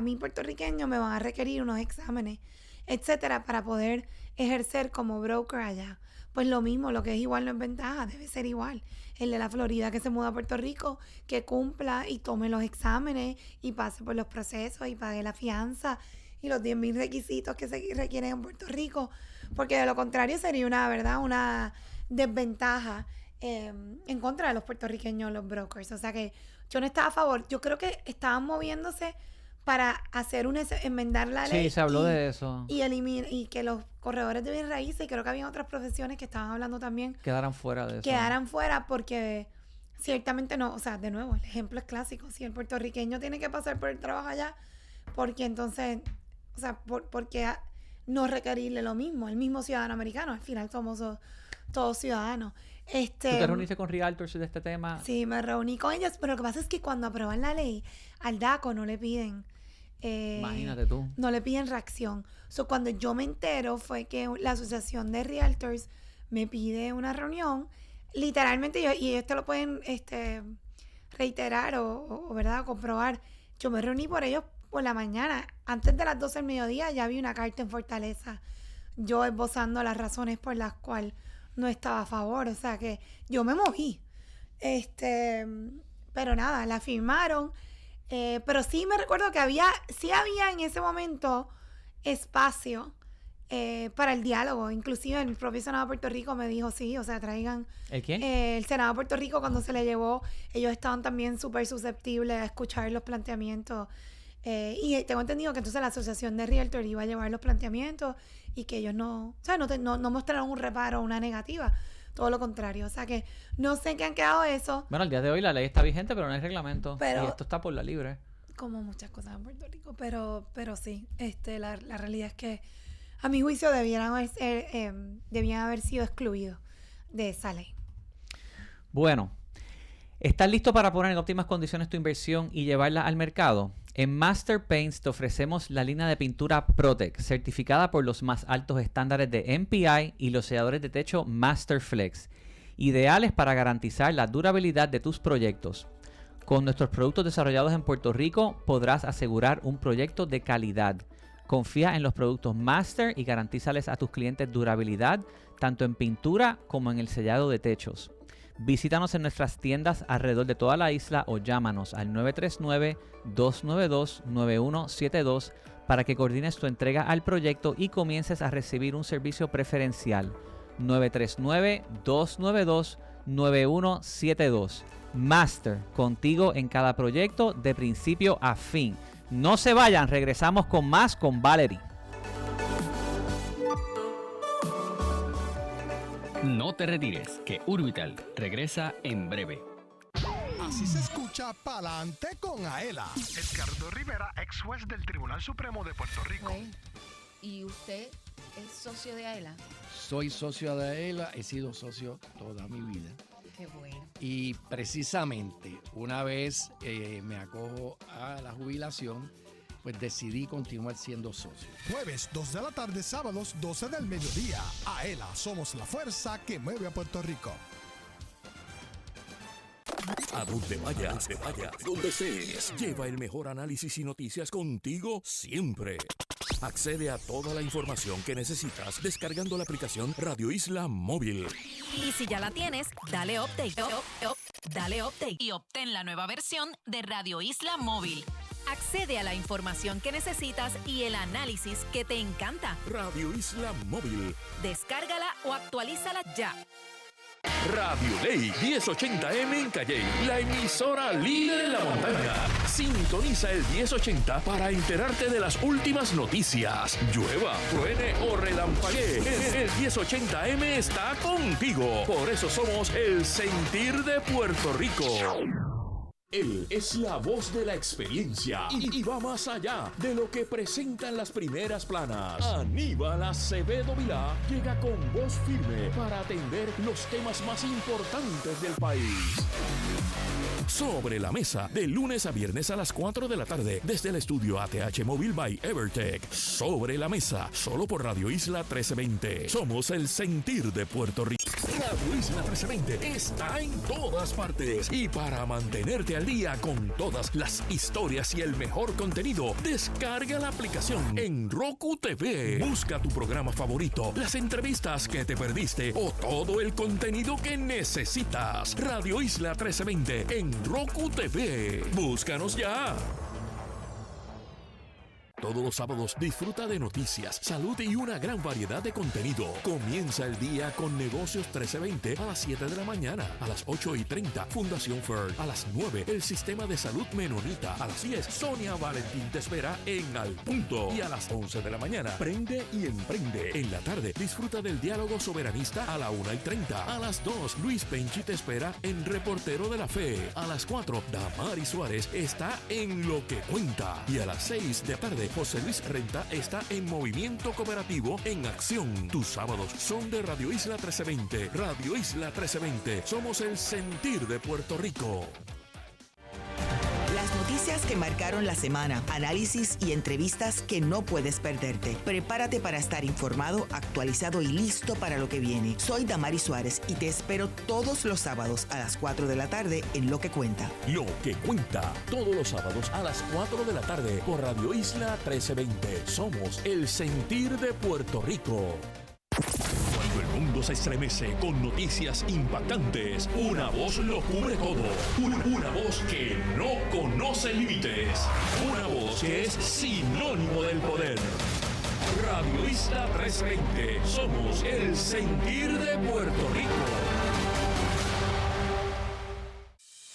mí puertorriqueño me van a requerir unos exámenes, etcétera, para poder ejercer como broker allá. Pues lo mismo, lo que es igual no es ventaja, debe ser igual. El de la Florida que se muda a Puerto Rico, que cumpla y tome los exámenes y pase por los procesos y pague la fianza y los 10,000 requisitos que se requieren en Puerto Rico, porque de lo contrario sería una desventaja en contra de los puertorriqueños, los brokers. O sea que yo no estaba a favor. Yo creo que estaban moviéndose para enmendar la ley. Sí, se habló de eso. Y que los corredores de bienes raíces, y creo que había otras profesiones que estaban hablando también, Quedaran fuera de eso. quedaran fuera porque ciertamente no, o sea, de nuevo, el ejemplo es clásico. Si el puertorriqueño tiene que pasar por el trabajo allá, porque entonces, o sea, porque no requerirle lo mismo, el mismo ciudadano americano, al final somos todos ciudadanos. ¿Tú te reuniste con realtors de este tema? Sí, me reuní con ellos, pero lo que pasa es que cuando aprueban la ley, al DACO no le piden... Imagínate tú. No le piden reacción. So, cuando yo me entero fue que la Asociación de Realtors me pide una reunión, literalmente, y ellos te lo pueden reiterar o ¿verdad? Comprobar. Yo me reuní por ellos por la mañana. Antes de las 12 del mediodía ya vi una carta en Fortaleza, yo esbozando las razones por las cuales no estaba a favor. O sea que yo me moví. Pero nada, la firmaron. Pero sí me recuerdo que había en ese momento espacio para el diálogo. Inclusive el propio Senado de Puerto Rico me dijo, sí, o sea, traigan... ¿El quién? El Senado de Puerto Rico, cuando se le llevó, ellos estaban también súper susceptibles a escuchar los planteamientos. Y tengo entendido que entonces la Asociación de Realtors iba a llevar los planteamientos y que ellos no mostraron un reparo o una negativa. Todo lo contrario. O sea que no sé en qué han quedado eso. Bueno, al día de hoy la ley está vigente, pero no hay reglamento. Pero, y esto está por la libre. Como muchas cosas en Puerto Rico. Pero sí, la realidad es que a mi juicio debían haber sido excluidos de esa ley. Bueno, ¿estás listo para poner en óptimas condiciones tu inversión y llevarla al mercado? En Master Paints te ofrecemos la línea de pintura Protec, certificada por los más altos estándares de MPI y los selladores de techo Master Flex, ideales para garantizar la durabilidad de tus proyectos. Con nuestros productos desarrollados en Puerto Rico podrás asegurar un proyecto de calidad. Confía en los productos Master y garantízales a tus clientes durabilidad, tanto en pintura como en el sellado de techos. Visítanos en nuestras tiendas alrededor de toda la isla o llámanos al 939-292-9172 para que coordines tu entrega al proyecto y comiences a recibir un servicio preferencial. 939-292-9172. Master, contigo en cada proyecto de principio a fin. No se vayan, regresamos con más con Valerie. No te retires, que Urbital regresa en breve. Así se escucha Pa'lante con Aela. Edgardo Rivera, ex juez del Tribunal Supremo de Puerto Rico. ¿Y usted es socio de AELA? Soy socio de AELA, he sido socio toda mi vida. Qué bueno. Y precisamente una vez me acojo a la jubilación, pues decidí continuar siendo socio. Jueves 2 de la tarde, sábados 12 del mediodía. AELA, somos la fuerza que mueve a Puerto Rico. A donde vayas, donde estés, lleva el mejor análisis y noticias contigo siempre. Accede a toda la información que necesitas descargando la aplicación Radio Isla Móvil. Y si ya la tienes, dale update. Dale update y obtén la nueva versión de Radio Isla Móvil. Accede a la información que necesitas y el análisis que te encanta. Radio Isla Móvil. Descárgala o actualízala ya. Radio Ley 1080M en Calley, la emisora líder en la montaña. Sintoniza el 1080 para enterarte de las últimas noticias. Llueva, truene o relampaguee, el 1080M está contigo. Por eso somos el sentir de Puerto Rico. Él es la voz de la experiencia y va más allá de lo que presentan las primeras planas. Aníbal Acevedo Vilá llega con voz firme para atender los temas más importantes del país. Sobre la mesa, de lunes a viernes a las 4 de la tarde, desde el estudio ATH Móvil by Evertech. Sobre la mesa, solo por Radio Isla 1320. Somos el sentir de Puerto Rico. Radio Isla 1320 está en todas partes. Y para mantenerte al día con todas las historias y el mejor contenido, descarga la aplicación en Roku TV. Busca tu programa favorito, las entrevistas que te perdiste o todo el contenido que necesitas. Radio Isla 1320 en Roku TV. Búscanos ya. Todos los sábados disfruta de noticias, salud y una gran variedad de contenido. Comienza el día con Negocios 1320 a las 7 de la mañana. A las 8:30, Fundación Fern. A las 9, el Sistema de Salud Menonita. A las 10, Sonia Valentín te espera en Al Punto. Y a las 11 de la mañana, Prende y Emprende. En la tarde, disfruta del diálogo soberanista a la 1:30. A las 2, Luis Penchi te espera en Reportero de la Fe. A las 4, Damari Suárez está en Lo que Cuenta. Y a las 6 de la tarde, José Luis Renta está en Movimiento Cooperativo en Acción. Tus sábados son de Radio Isla 1320. Radio Isla 1320. Somos el sentir de Puerto Rico. Las noticias que marcaron la semana, análisis y entrevistas que no puedes perderte. Prepárate para estar informado, actualizado y listo para lo que viene. Soy Damari Suárez y te espero todos los sábados a las 4 de la tarde en Lo que Cuenta. Lo que Cuenta, todos los sábados a las 4 de la tarde por Radio Isla 1320. Somos el sentir de Puerto Rico. Cuando el mundo se estremece con noticias impactantes, una voz lo cubre todo. Una voz que no conoce límites. Una voz que es sinónimo del poder. Radio Isla 1320. Somos el sentir de Puerto Rico.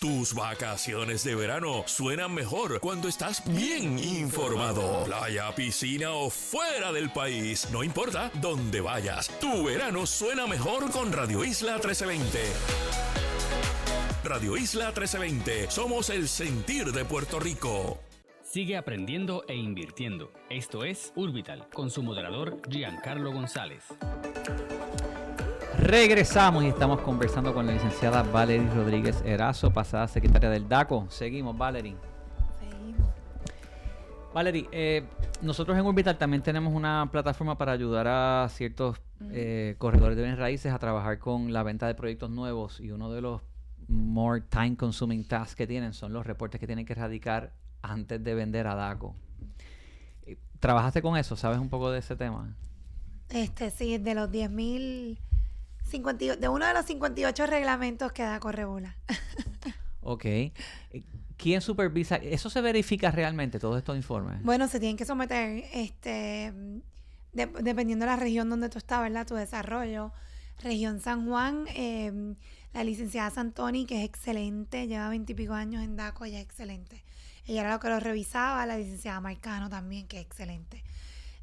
Tus vacaciones de verano suenan mejor cuando estás bien informado. Playa, piscina o fuera del país, no importa dónde vayas, tu verano suena mejor con Radio Isla 1320. Radio Isla 1320, somos el sentir de Puerto Rico. Sigue aprendiendo e invirtiendo. Esto es Urbital, con su moderador Giancarlo González. Regresamos y estamos conversando con la licenciada Valerie Rodríguez Erazo, pasada secretaria del DACO. Seguimos, Valerie. Valerie, nosotros en Urbital también tenemos una plataforma para ayudar a ciertos corredores de bienes raíces a trabajar con la venta de proyectos nuevos, y uno de los more time consuming tasks que tienen son los reportes que tienen que radicar antes de vender a DACO. ¿Trabajaste con eso? ¿Sabes un poco de ese tema? Sí, de los 10,000... de uno de los 58 reglamentos que DACO regula. Ok. ¿Quién supervisa? ¿Eso se verifica realmente, todos estos informes? Bueno, se tienen que someter, dependiendo de la región donde tú estás, ¿verdad? Tu desarrollo. Región San Juan, la licenciada Santoni, que es excelente, lleva 20 y pico años en DACO, ella es excelente. Ella era lo que lo revisaba, la licenciada Marcano también, que es excelente.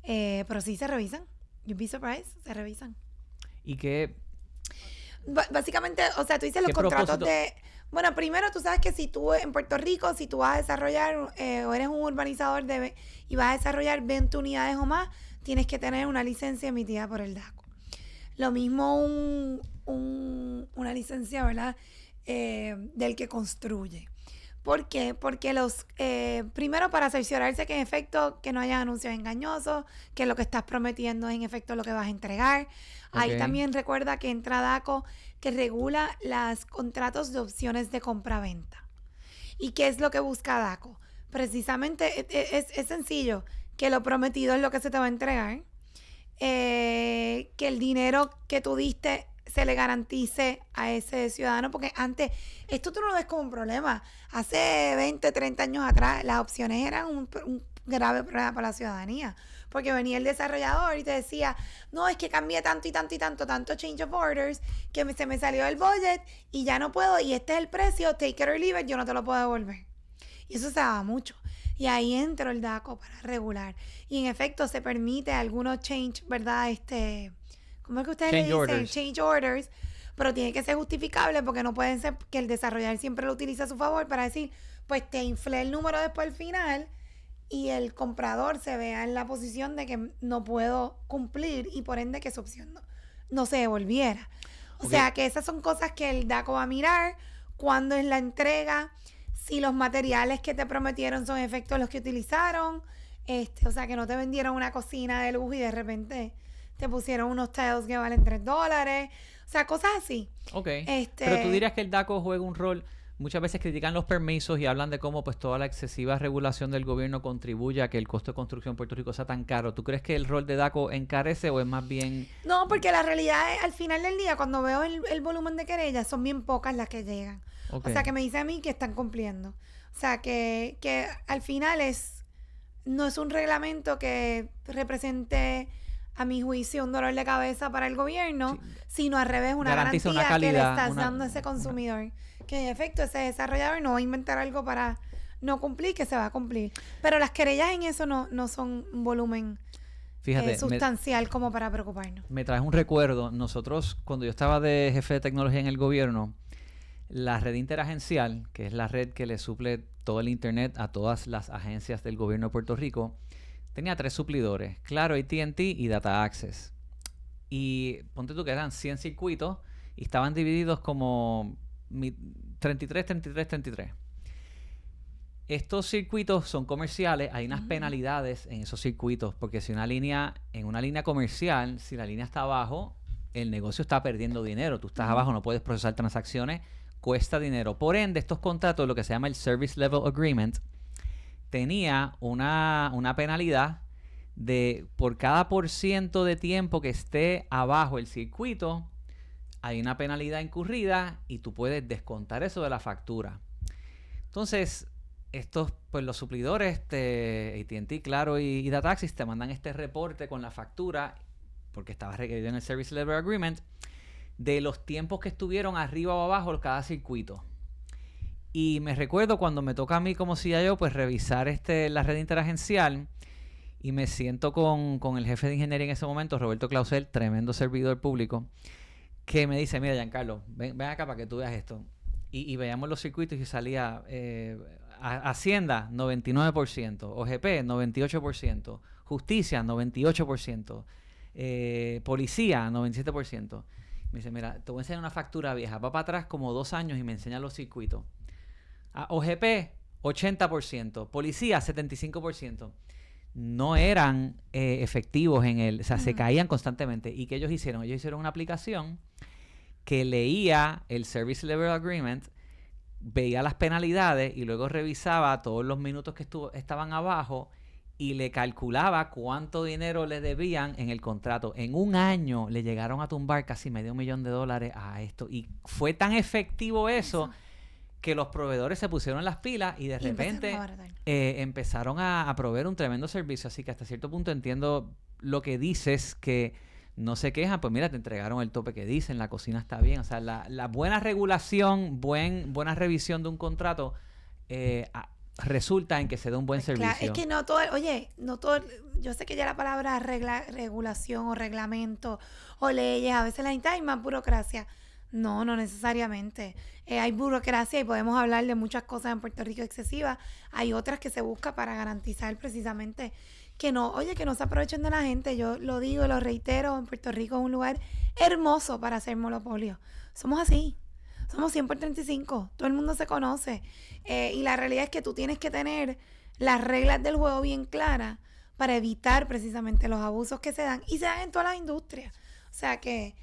Pero sí se revisan. You'd be surprised, se revisan. ¿Y qué? Básicamente, o sea, tú dices los contratos de... Bueno, primero tú sabes que si tú en Puerto Rico, si tú vas a desarrollar o eres un urbanizador y vas a desarrollar 20 unidades o más, tienes que tener una licencia emitida por el DACO. Lo mismo una licencia, ¿verdad? Del que construye. ¿Por qué? Porque primero para cerciorarse que en efecto que no haya anuncios engañosos, que lo que estás prometiendo es en efecto lo que vas a entregar. Okay. Ahí también recuerda que entra DACO, que regula los contratos de opciones de compra-venta. ¿Y qué es lo que busca DACO? Precisamente es sencillo, que lo prometido es lo que se te va a entregar, que el dinero que tú diste se le garantice a ese ciudadano, porque antes, esto tú no lo ves como un problema. Hace 20, 30 años atrás, las opciones eran un grave problema para la ciudadanía, porque venía el desarrollador y te decía, no, es que cambié tanto y tanto y tanto change of orders, que se me salió el budget y ya no puedo, y este es el precio, take it or leave it, yo no te lo puedo devolver. Y eso se daba mucho. Y ahí entró el DACO para regular. Y en efecto se permite algunos change, ¿verdad? ¿Cómo es que ustedes le dicen? Change orders. Pero tiene que ser justificable, porque no pueden ser que el desarrollador siempre lo utilice a su favor para decir, pues te inflé el número después al final y el comprador se vea en la posición de que no puedo cumplir y por ende que su opción no se devolviera. O sea que esas son cosas que el DACO va a mirar, cuándo es la entrega, si los materiales que te prometieron son en efecto los que utilizaron, o sea que no te vendieron una cocina de lujo y de repente te pusieron unos tiles que valen $3, o sea, cosas así. Ok. Pero tú dirías que el DACO juega un rol. Muchas veces critican los permisos y hablan de cómo pues toda la excesiva regulación del gobierno contribuye a que el costo de construcción en Puerto Rico sea tan caro. ¿Tú crees que el rol de DACO encarece o es más bien...? No, porque la realidad es, al final del día, cuando veo el volumen de querellas, son bien pocas las que llegan. Okay. O sea, que me dice a mí que están cumpliendo. O sea, que al final no es un reglamento que represente, a mi juicio, un dolor de cabeza para el gobierno, sino al revés, una Garantiza garantía una calidad, que le estás dando a ese consumidor. Que en efecto ese desarrollador no va a inventar algo para no cumplir, que se va a cumplir. Pero las querellas en eso no son un volumen sustancial como para preocuparnos. Me traes un recuerdo. Nosotros, cuando yo estaba de jefe de tecnología en el gobierno, la red interagencial, que es la red que le suple todo el internet a todas las agencias del gobierno de Puerto Rico, tenía 3 suplidores: Claro, AT&T y Data Access. Y ponte tú que eran 100 circuitos y estaban divididos como 33. Estos circuitos son comerciales, hay unas penalidades en esos circuitos, porque si en una línea comercial, si la línea está abajo, el negocio está perdiendo dinero. Tú estás abajo, no puedes procesar transacciones, cuesta dinero. Por ende, estos contratos, lo que se llama el Service Level Agreement, tenía una penalidad de por cada % de tiempo que esté abajo el circuito, hay una penalidad incurrida y tú puedes descontar eso de la factura. Entonces, los suplidores de AT&T, Claro y Data Access te mandan este reporte con la factura, porque estaba requerido en el Service Level Agreement, de los tiempos que estuvieron arriba o abajo cada circuito. Y me recuerdo cuando me toca a mí como CIO, pues revisar la red interagencial, y me siento con el jefe de ingeniería en ese momento, Roberto Clausel, tremendo servidor público, que me dice: mira, Giancarlo, ven acá para que tú veas esto. Y veíamos los circuitos y salía Hacienda, 99%, OGP, 98%, Justicia, 98%, Policía, 97%. Me dice: mira, te voy a enseñar una factura vieja. Va para atrás como 2 años y me enseña los circuitos. OGP, 80%, Policía, 75%. No eran efectivos o sea, se caían constantemente. ¿Y qué ellos hicieron? Ellos hicieron una aplicación que leía el Service Level Agreement, veía las penalidades y luego revisaba todos los minutos que estaban abajo y le calculaba cuánto dinero le debían en el contrato. En un año le llegaron a tumbar casi $500,000 a esto. Y fue tan efectivo eso que los proveedores se pusieron las pilas y de repente empezaron a proveer un tremendo servicio. Así que hasta cierto punto entiendo lo que dices, que no se quejan. Pues mira, te entregaron el tope que dicen, la cocina está bien. O sea, la buena regulación, buena revisión de un contrato resulta en que se dé un buen servicio. Claro, es que no todo, yo sé que ya la palabra regulación o reglamento o leyes, a veces la gente hay más burocracia. No necesariamente. Hay burocracia y podemos hablar de muchas cosas en Puerto Rico excesivas. Hay otras que se busca para garantizar precisamente que no se aprovechen de la gente. Yo lo digo y lo reitero, en Puerto Rico es un lugar hermoso para hacer monopolio. Somos así. Somos 100 por 35. Todo el mundo se conoce. Y la realidad es que tú tienes que tener las reglas del juego bien claras para evitar precisamente los abusos que se dan. Y se dan en todas las industrias. O sea que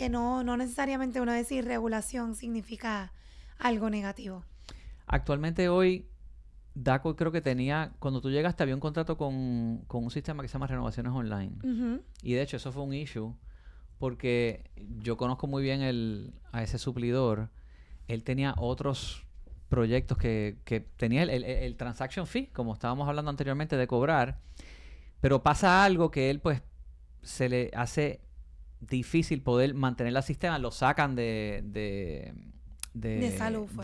no necesariamente uno decir regulación significa algo negativo. Actualmente hoy, DACO creo que cuando tú llegaste había un contrato con un sistema que se llama Renovaciones Online. Uh-huh. Y de hecho eso fue un issue porque yo conozco muy bien a ese suplidor. Él tenía otros proyectos que tenía el transaction fee, como estábamos hablando anteriormente, de cobrar. Pero pasa algo que él pues se le hace difícil poder mantener el sistema. Lo sacan de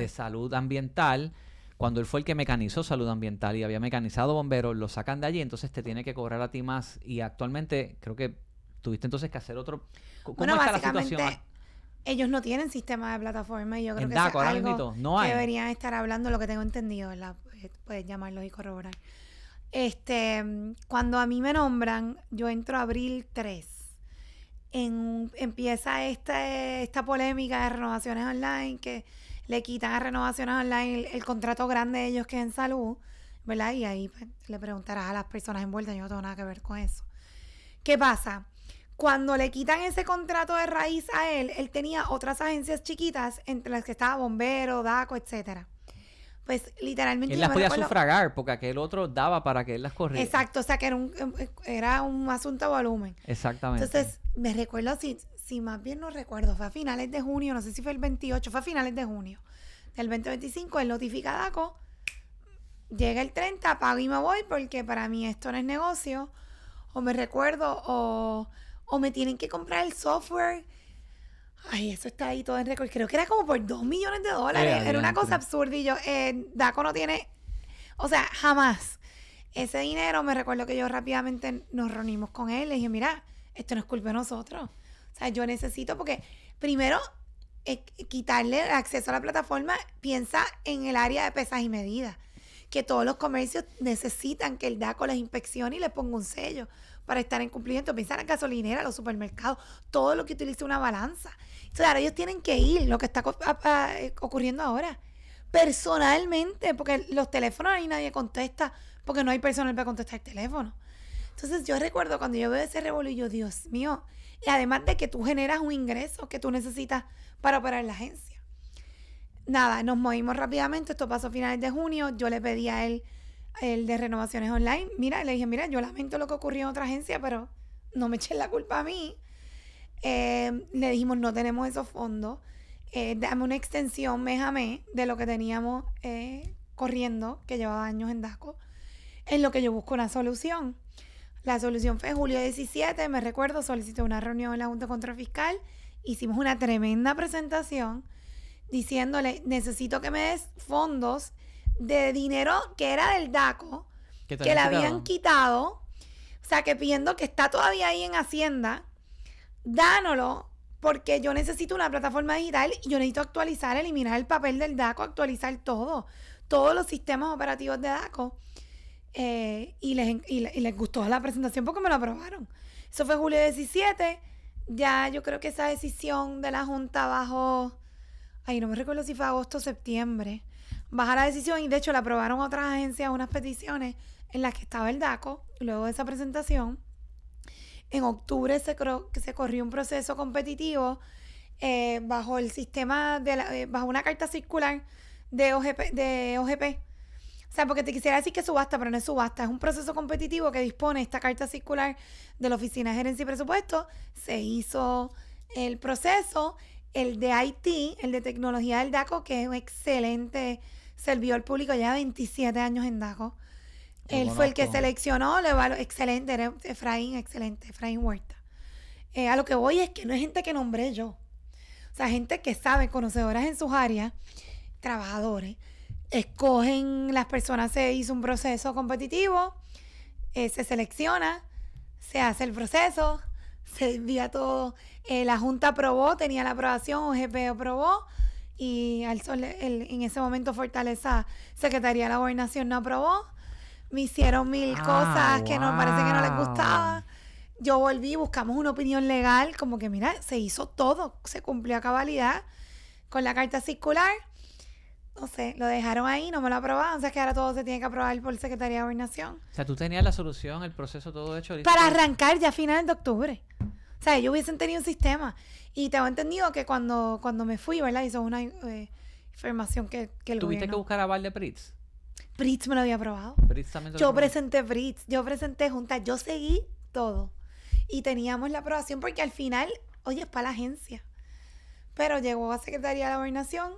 salud ambiental. Cuando él fue el que mecanizó salud ambiental y había mecanizado bomberos, lo sacan de allí, entonces te tiene que cobrar a ti más. Y actualmente creo que tuviste entonces que hacer otro. ¿Cómo está la situación? Ellos no tienen sistema de plataforma y yo creo que DACO, es algo no hay. Que deberían estar hablando, lo que tengo entendido, ¿verdad? Puedes llamarlos y corroborar. Cuando a mí me nombran, yo entro abril 3. Empieza esta polémica de renovaciones online, que le quitan a renovaciones online el contrato grande de ellos que es en salud, ¿verdad? Y ahí pues, le preguntarás a las personas envueltas, yo no tengo nada que ver con eso. ¿Qué pasa? Cuando le quitan ese contrato de raíz a él tenía otras agencias chiquitas, entre las que estaba Bombero, DACO, etcétera. Pues literalmente... Él las podía sufragar porque aquel otro daba para que él las corriera. Exacto, o sea que era un asunto de volumen. Exactamente. Entonces, me recuerdo, si más bien no recuerdo, fue a finales de junio, no sé si fue el 28, fue a finales de junio del 2025, él notifica a DACO, llega el 30, pago y me voy porque para mí esto no es negocio, o me recuerdo, o me tienen que comprar el software. Ay, eso está ahí todo en récord. Creo que era como por $2 millones. Era una cosa absurda y yo, DACO no tiene, o sea, jamás. Ese dinero, me recuerdo que yo rápidamente nos reunimos con él. Le dije, mira, esto no es culpa de nosotros. O sea, yo necesito, porque primero, quitarle el acceso a la plataforma, piensa en el área de pesas y medidas. Que todos los comercios necesitan que el DACO les inspeccione y les ponga un sello para estar en cumplimiento. Piensa en la gasolinera, los supermercados, todo lo que utilice una balanza. Entonces, ahora ellos tienen que ir, lo que está ocurriendo ahora, personalmente, porque los teléfonos ahí nadie contesta, porque no hay personal para contestar el teléfono. Entonces, yo recuerdo cuando yo veo ese revolú y yo, Dios mío, y además de que tú generas un ingreso que tú necesitas para operar la agencia. Nada, nos movimos rápidamente, esto pasó a finales de junio, yo le pedí a él, el de renovaciones online, le dije, mira, yo lamento lo que ocurrió en otra agencia, pero no me echen la culpa a mí. Le dijimos, no tenemos esos fondos, dame una extensión mes a mes de lo que teníamos corriendo, que llevaba años en DACO, en lo que yo busco una solución. La solución fue julio 17, me recuerdo, solicité una reunión en la Junta de Control Fiscal, hicimos una tremenda presentación diciéndole, necesito que me des fondos de dinero que era del DACO, que le habían quitado, o sea, que pidiendo que está todavía ahí en Hacienda, dánoslo, porque yo necesito una plataforma digital y yo necesito actualizar, eliminar el papel del DACO, actualizar todos los sistemas operativos de DACO. Y les gustó la presentación porque me lo aprobaron. Eso fue julio 17. Ya yo creo que esa decisión de la Junta bajó, no me recuerdo si fue agosto o septiembre, baja la decisión y de hecho la aprobaron otras agencias unas peticiones en las que estaba el DACO. Luego de esa presentación, en octubre se corrió un proceso competitivo bajo el sistema bajo una carta circular de OGP. O sea, porque te quisiera decir que subasta, pero no es subasta. Es un proceso competitivo que dispone esta carta circular de la Oficina de Gerencia y Presupuesto. Se hizo el proceso, el de IT, el de tecnología del DACO, que es un excelente servidor público, ya 27 años en DACO. Él fue el que seleccionó, le evaluó, excelente, era Efraín Huerta. A lo que voy es que no es gente que nombré yo. O sea, gente que sabe, conocedoras en sus áreas, trabajadores. Escogen las personas, se hizo un proceso competitivo, se selecciona, se hace el proceso, se envía todo, la Junta aprobó, tenía la aprobación, OGP aprobó, y en ese momento Fortaleza, Secretaría de la Gobernación no aprobó, me hicieron mil cosas que no parece que no les gustaba. Yo volví, buscamos una opinión legal, como que mira, se hizo todo, se cumplió a cabalidad con la carta circular. No sé, lo dejaron ahí, no me lo aprobaron, o sea que ahora todo se tiene que aprobar por Secretaría de Gobernación. O sea, tú tenías la solución, el proceso todo hecho. Para arrancar ya a finales de octubre. O sea, ellos hubiesen tenido un sistema. Y tengo entendido que cuando me fui, ¿verdad? Hizo una información que el gobierno... ¿Tuviste que buscar aval de PRITS? PRITS me lo había aprobado. PRITS también yo presenté PRITS, yo presenté Junta, yo seguí todo. Y teníamos la aprobación porque al final, oye, es para la agencia. Pero llegó a Secretaría de la Gobernación,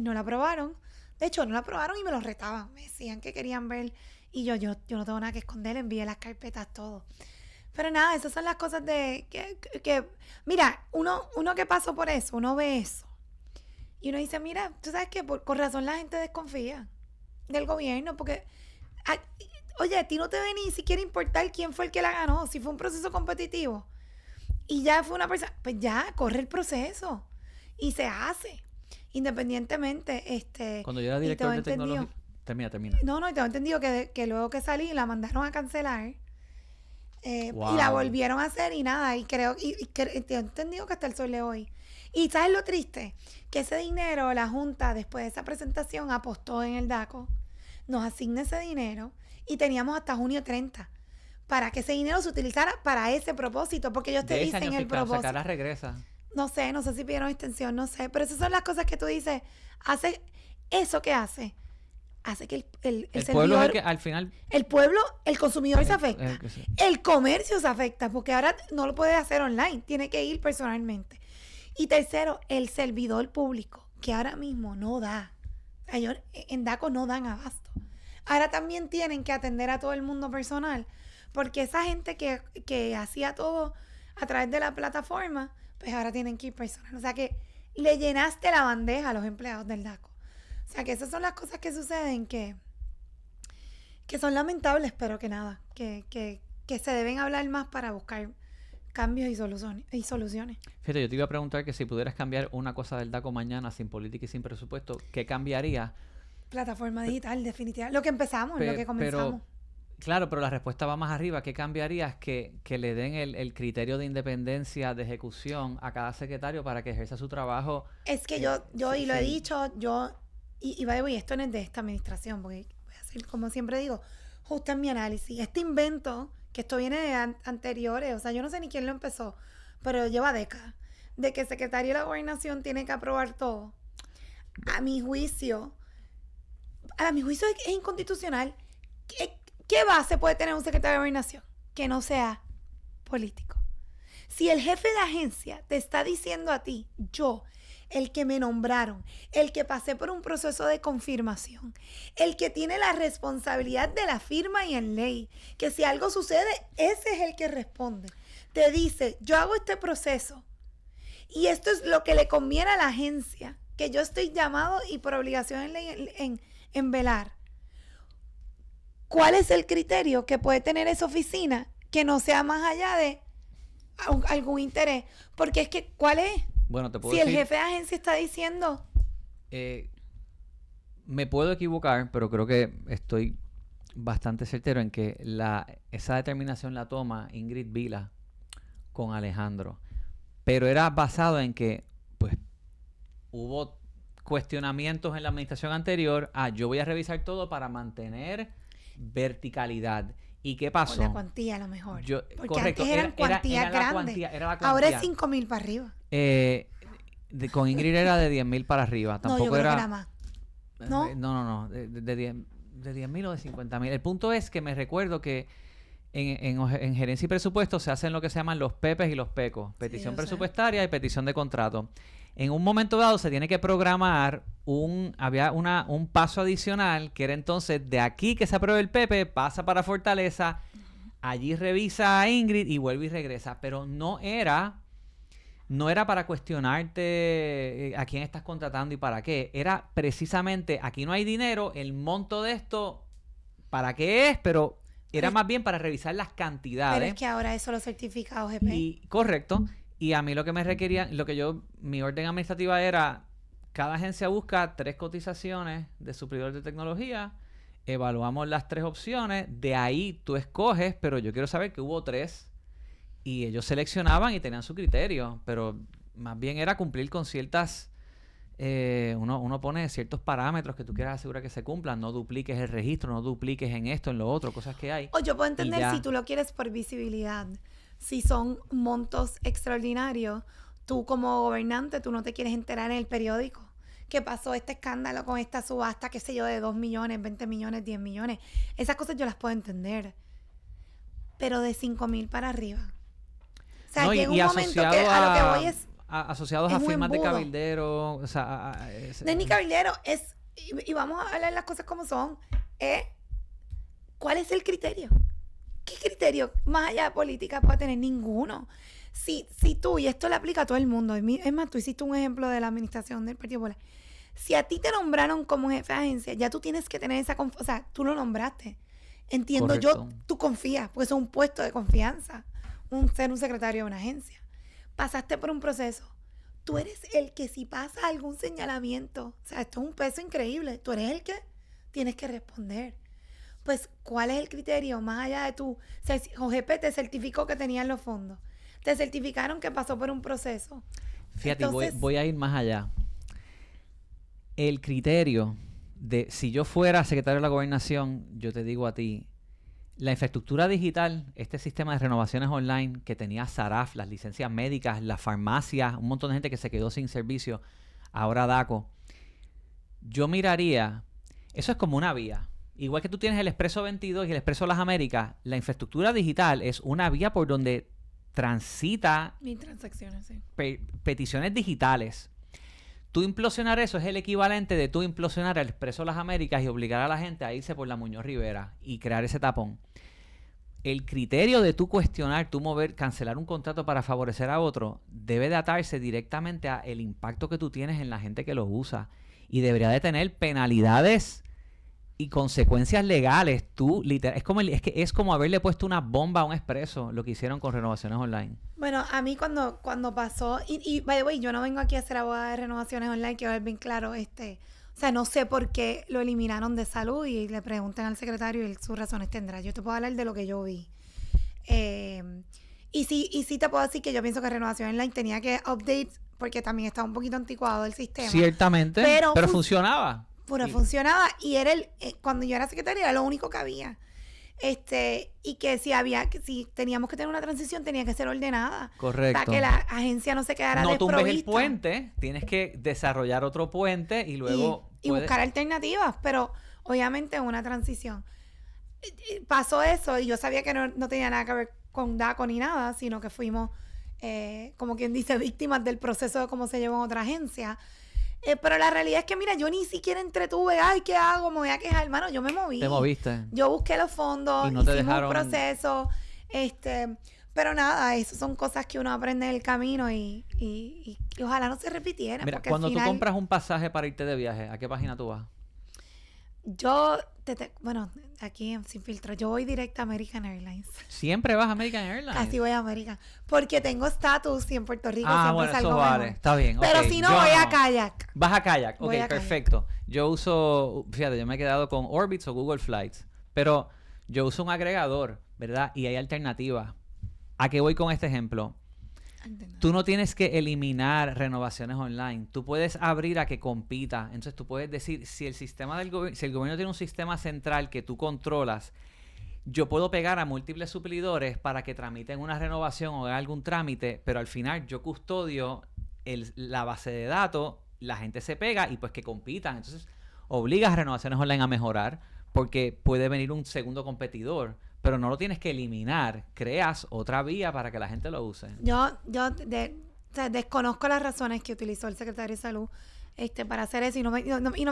no la aprobaron. De hecho, no la aprobaron y me lo retaban. Me decían que querían ver. Y yo no tengo nada que esconder. Envié las carpetas, todo. Pero nada, esas son las cosas de que mira, uno que pasó por eso, uno ve eso. Y uno dice, mira, tú sabes que con razón la gente desconfía del gobierno. Porque, oye, a ti no te debe ni siquiera importar quién fue el que la ganó. Si fue un proceso competitivo. Y ya fue una persona, pues ya, corre el proceso. Y se hace. Independientemente, Cuando yo era director de tecnología... Termina. No, y tengo entendido que luego que salí la mandaron a cancelar. Wow. Y la volvieron a hacer y nada. Y creo, y tengo entendido que hasta el sol de hoy. Y ¿sabes lo triste? Que ese dinero, la Junta, después de esa presentación, apostó en el DACO. Nos asigna ese dinero. Y teníamos hasta junio 30 para que ese dinero se utilizara para ese propósito. Porque ellos te dicen el propósito. Sacará regresa. No sé si pidieron extensión, no sé. Pero esas son las cosas que tú dices. Eso que hace que el pueblo es el que al final... El pueblo, el consumidor se afecta. El comercio se afecta porque ahora no lo puede hacer online. Tiene que ir personalmente. Y tercero, el servidor público, que ahora mismo no da Ellos en DACO no dan abasto. Ahora también tienen que atender a todo el mundo personal, porque esa gente que hacía todo a través de la plataforma, pues ahora tienen que ir personal. O sea que le llenaste la bandeja a los empleados del DACO. O sea que esas son las cosas que suceden que son lamentables, pero que nada, que se deben hablar más para buscar cambios y soluciones. Fíjate, yo te iba a preguntar que si pudieras cambiar una cosa del DACO mañana sin política y sin presupuesto, ¿qué cambiaría? Plataforma digital, definitivamente. Lo que empezamos, lo que comenzamos. Claro, pero la respuesta va más arriba. ¿Qué cambiarías? Que le den el criterio de independencia de ejecución a cada secretario para que ejerza su trabajo. Es que yo y lo he dicho, y by the way, esto no es de esta administración, porque voy a hacer, como siempre digo, justo en mi análisis. Este invento, que esto viene de anteriores, o sea, yo no sé ni quién lo empezó, pero lleva décadas, de que el secretario de la Gobernación tiene que aprobar todo. A mi juicio es inconstitucional. ¿Qué base puede tener un secretario de Gobernación? Que no sea político. Si el jefe de agencia te está diciendo a ti, yo, el que me nombraron, el que pasé por un proceso de confirmación, el que tiene la responsabilidad de la firma y en ley, que si algo sucede, ese es el que responde. Te dice, yo hago este proceso y esto es lo que le conviene a la agencia, que yo estoy llamado y por obligación en ley en velar. ¿Cuál es el criterio que puede tener esa oficina que no sea más allá de algún interés? Porque es que, ¿cuál es? Bueno, te puedo si decir, el jefe de agencia está diciendo... me puedo equivocar, pero creo que estoy bastante certero en que esa determinación la toma Ingrid Vila con Alejandro. Pero era basado en que, pues, hubo cuestionamientos en la administración anterior. Yo voy a revisar todo para mantener verticalidad. ¿Y qué pasó? O la cuantía a lo mejor. Porque correcto, antes eran cuantías grandes. Era la cuantía. Ahora es 5,000 para arriba. Con Ingrid era de 10,000 para arriba. Tampoco no, yo creo era... que era más. ¿No? No. De 10,000 o de 50,000. El punto es que me recuerdo que en gerencia y presupuesto se hacen lo que se llaman los PEPs y los PECOs. Petición presupuestaria y petición de contrato. En un momento dado se tiene que programar había un paso adicional que era entonces de aquí que se apruebe el PEPE, pasa para Fortaleza, allí revisa a Ingrid y vuelve y regresa. Pero no era para cuestionarte a quién estás contratando y para qué. Era precisamente, aquí no hay dinero, el monto de esto, ¿para qué es? Pero era más bien para revisar las cantidades. Pero es que ahora eso lo certifica OGP. Correcto. Y a mí lo que me requería, mi orden administrativa era, cada agencia busca 3 cotizaciones de suplidor de tecnología, evaluamos las 3 opciones, de ahí tú escoges, pero yo quiero saber que hubo 3 y ellos seleccionaban y tenían su criterio, pero más bien era cumplir con ciertas, uno pone ciertos parámetros que tú quieras asegurar que se cumplan, no dupliques el registro, no dupliques en esto, en lo otro, cosas que hay. O yo puedo entender si tú lo quieres por visibilidad. Si son montos extraordinarios, tú como gobernante, tú no te quieres enterar en el periódico que pasó este escándalo con esta subasta, qué sé yo, de 2 millones, 20 millones, 10 millones. Esas cosas yo las puedo entender. Pero de 5,000 para arriba. O sea, llega un momento que a lo que voy es... asociados a firmas de cabildero. O sea, no es ni cabildero, es... Y vamos a hablar las cosas como son. ¿Cuál es el criterio? ¿Qué criterio más allá de política puede tener? Ninguno. Si tú, y esto le aplica a todo el mundo, es más, tú hiciste un ejemplo de la administración del Partido Popular. Si a ti te nombraron como jefe de agencia, ya tú tienes que tener esa confianza. O sea, tú lo nombraste. Entiendo Correcto. tú confías, porque eso es un puesto de confianza, ser un secretario de una agencia. Pasaste por un proceso. Tú eres el que si pasa algún señalamiento, o sea, esto es un peso increíble, tú eres el que tienes que responder. Pues, ¿cuál es el criterio? Más allá de tú, OGP te certificó que tenían los fondos. Te certificaron que pasó por un proceso. Fíjate, Entonces, voy a ir más allá. El criterio de, si yo fuera secretario de la Gobernación, yo te digo a ti, la infraestructura digital, este sistema de renovaciones online que tenía SARAF, las licencias médicas, las farmacias, un montón de gente que se quedó sin servicio, ahora DACO, yo miraría, eso es como una vía. Igual que tú tienes el Expreso 22 y el Expreso Las Américas, la infraestructura digital es una vía por donde transita mis transacciones, sí. peticiones digitales. Tú implosionar eso es el equivalente de tú implosionar el Expreso de las Américas y obligar a la gente a irse por la Muñoz Rivera y crear ese tapón. El criterio de tú cuestionar, tú mover, cancelar un contrato para favorecer a otro, debe de atarse directamente a el impacto que tú tienes en la gente que lo usa. Y debería de tener penalidades y consecuencias legales. Tú, literal, es como haberle puesto una bomba a un Expreso, lo que hicieron con Renovaciones Online. Bueno, a mí cuando pasó, y by the way, yo no vengo aquí a ser abogada de Renovaciones Online, quiero ver bien claro, o sea, no sé por qué lo eliminaron de salud y le preguntan al secretario y él sus razones tendrá. Yo te puedo hablar de lo que yo vi. Y sí te puedo decir que yo pienso que Renovación Online tenía que update porque también estaba un poquito anticuado el sistema. Ciertamente, pero funcionaba. Pero funcionaba y era cuando yo era secretaria era lo único que había. Y que si teníamos que tener una transición tenía que ser ordenada. Correcto. Para que la agencia no se quedara desprovista. No tumbes el puente, tienes que desarrollar otro puente y luego... Y buscar alternativas, pero obviamente una transición. Pasó eso y yo sabía que no tenía nada que ver con DACO ni nada, sino que fuimos, como quien dice, víctimas del proceso de cómo se llevó en otra agencia. Pero la realidad es que, mira, yo ni siquiera entretuve, ay, ¿qué hago? Me voy a quejar, hermano, yo me moví. Te moviste. Yo busqué los fondos, y no te hicimos dejaron... un proceso, pero nada, eso son cosas que uno aprende en el camino y ojalá no se repitieran. Mira, cuando tú compras un pasaje para irte de viaje, ¿a qué página tú vas? Yo, bueno, aquí en Sin Filtro, yo voy directo a American Airlines. ¿Siempre vas a American Airlines? Casi voy a American. Porque tengo estatus y en Puerto Rico siempre bueno, salgo eso vale. mejor. Está bien. Pero okay. si no, voy a Kayak. Vas a Kayak. Voy Ok, a perfecto. Yo uso, fíjate, yo me he quedado con Orbitz o Google Flights. Pero yo uso un agregador, ¿verdad? Y hay alternativas. ¿A qué voy con este ejemplo? Tú no tienes que eliminar Renovaciones Online. Tú puedes abrir a que compita. Entonces tú puedes decir, si el sistema del gobierno, si el gobierno tiene un sistema central que tú controlas, yo puedo pegar a múltiples suplidores para que tramiten una renovación o hagan algún trámite, pero al final yo custodio la base de datos, la gente se pega y pues que compitan. Entonces obligas a Renovaciones Online a mejorar porque puede venir un segundo competidor. Pero no lo tienes que eliminar. Creas otra vía para que la gente lo use. Yo desconozco las razones que utilizó el secretario de Salud para hacer eso. Y no me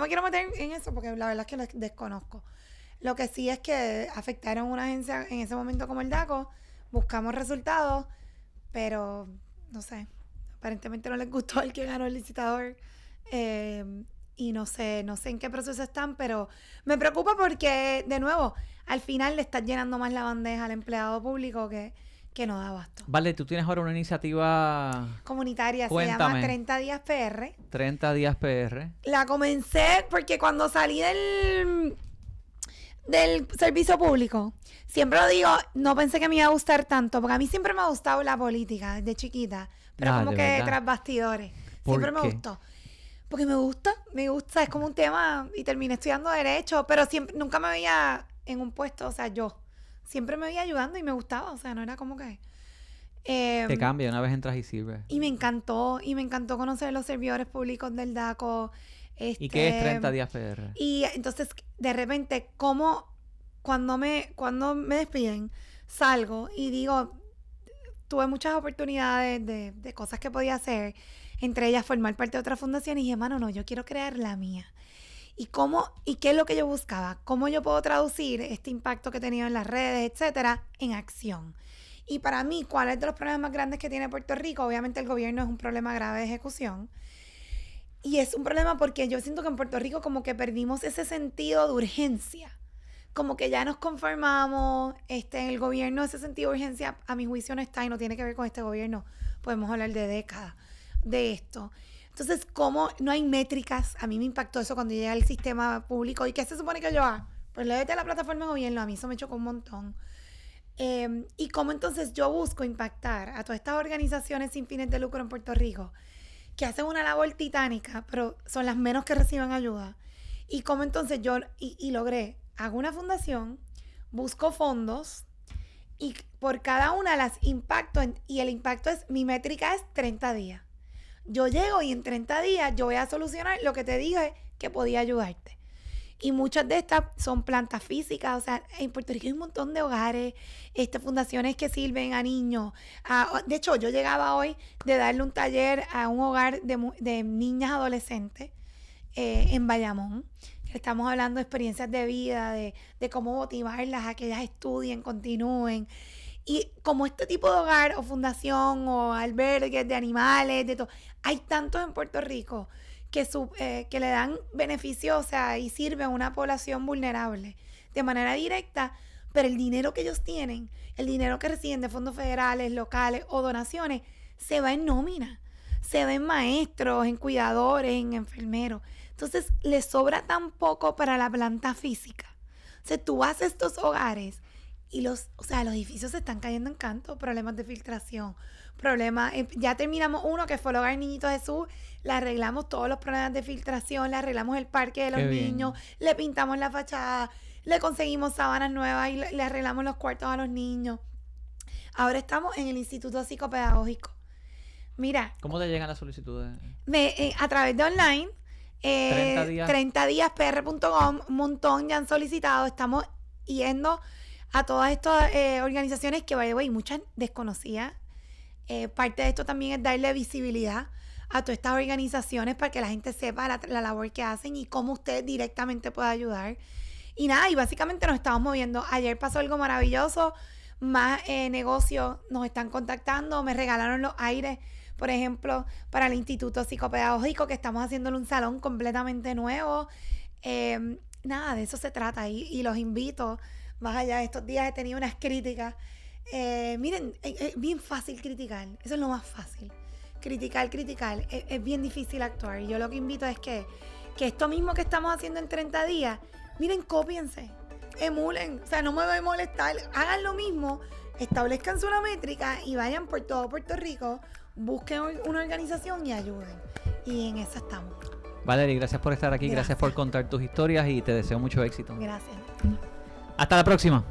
quiero meter en eso porque la verdad es que lo desconozco. Lo que sí es que afectaron una agencia en ese momento como el DACO. Buscamos resultados, pero no sé. Aparentemente no les gustó el que ganó el licitador. Y no sé en qué proceso están, pero me preocupa porque, de nuevo, al final le estás llenando más la bandeja al empleado público que no da abasto. Vale, tú tienes ahora una iniciativa comunitaria, Cuéntame. Se llama 30 Días PR. 30 Días PR. La comencé porque cuando salí del servicio público, siempre lo digo, no pensé que me iba a gustar tanto, porque a mí siempre me ha gustado la política desde chiquita, pero como que verdad. tras bastidores. ¿Por Siempre me qué? gustó. Porque me gusta, es como un tema, y terminé estudiando Derecho, pero nunca me veía en un puesto, o sea, yo siempre me veía ayudando y me gustaba, o sea, no era como que... Te cambia, una vez entras y sirves. Y me encantó conocer los servidores públicos del DACO. ¿Y qué es 30 Días PR? Y entonces, de repente, cuando me despiden, salgo y digo, tuve muchas oportunidades de cosas que podía hacer, entre ellas formar parte de otra fundación, y dije, mano, no, yo quiero crear la mía. ¿Y qué es lo que yo buscaba? ¿Cómo yo puedo traducir este impacto que he tenido en las redes, etcétera, en acción? Y para mí, ¿cuál es de los problemas más grandes que tiene Puerto Rico? Obviamente el gobierno es un problema grave de ejecución. Y es un problema porque yo siento que en Puerto Rico como que perdimos ese sentido de urgencia. Como que ya nos conformamos, en el gobierno ese sentido de urgencia, a mi juicio no está y no tiene que ver con este gobierno. Podemos hablar de décadas de esto. Entonces, ¿cómo no hay métricas? A mí me impactó eso cuando llegué al sistema público. ¿Y qué se supone que yo haga? Pues léete la plataforma de gobierno. A mí eso me chocó un montón. Y cómo entonces yo busco impactar a todas estas organizaciones sin fines de lucro en Puerto Rico que hacen una labor titánica, pero son las menos que reciben ayuda. Y cómo entonces yo logré, hago una fundación, busco fondos y por cada una las impacto y el impacto mi métrica es 30 días. Yo llego y en 30 días yo voy a solucionar lo que te dije que podía ayudarte. Y muchas de estas son plantas físicas. O sea, en Puerto Rico hay un montón de hogares, fundaciones que sirven a niños. De hecho, yo llegaba hoy de darle un taller a un hogar de niñas adolescentes en Bayamón. Estamos hablando de experiencias de vida, de cómo motivarlas a que ellas estudien, continúen. Y como este tipo de hogar o fundación o albergues de animales, de todo, hay tantos en Puerto Rico que le dan beneficios, o sea, y sirven a una población vulnerable de manera directa, pero el dinero que ellos tienen, el dinero que reciben de fondos federales, locales o donaciones, se va en nómina, se va en maestros, en cuidadores, en enfermeros. Entonces, les sobra tan poco para la planta física. O sea, tú vas a estos hogares y los edificios se están cayendo en canto, problemas de filtración, problemas, ya terminamos uno que fue el hogar Niñito Jesús, le arreglamos todos los problemas de filtración, le arreglamos el parque de los niños, le pintamos la fachada, le conseguimos sábanas nuevas y le arreglamos los cuartos a los niños. Ahora estamos en el Instituto Psicopedagógico. Mira. ¿Cómo te llegan las solicitudes? A través de online. 30 días. PR.com, un montón ya han solicitado. Estamos yendo a todas estas organizaciones que, by the way, muchas desconocidas. Parte de esto también es darle visibilidad a todas estas organizaciones para que la gente sepa la labor que hacen y cómo usted directamente puede ayudar. Y nada, y básicamente nos estamos moviendo. Ayer pasó algo maravilloso. Más negocios nos están contactando. Me regalaron los aires, por ejemplo, para el Instituto Psicopedagógico, que estamos haciéndole un salón completamente nuevo. Nada, de eso se trata. Y los invito, más allá de estos días he tenido unas críticas. Miren, es bien fácil criticar. Eso es lo más fácil. Criticar. Es bien difícil actuar. Y yo lo que invito es que esto mismo que estamos haciendo en 30 días, miren, cópiense, emulen. O sea, no me voy a molestar. Hagan lo mismo, establezcan una métrica y vayan por todo Puerto Rico, busquen una organización y ayuden. Y en eso estamos. Valerie, gracias por estar aquí, gracias por contar tus historias y te deseo mucho éxito. Gracias. Hasta la próxima.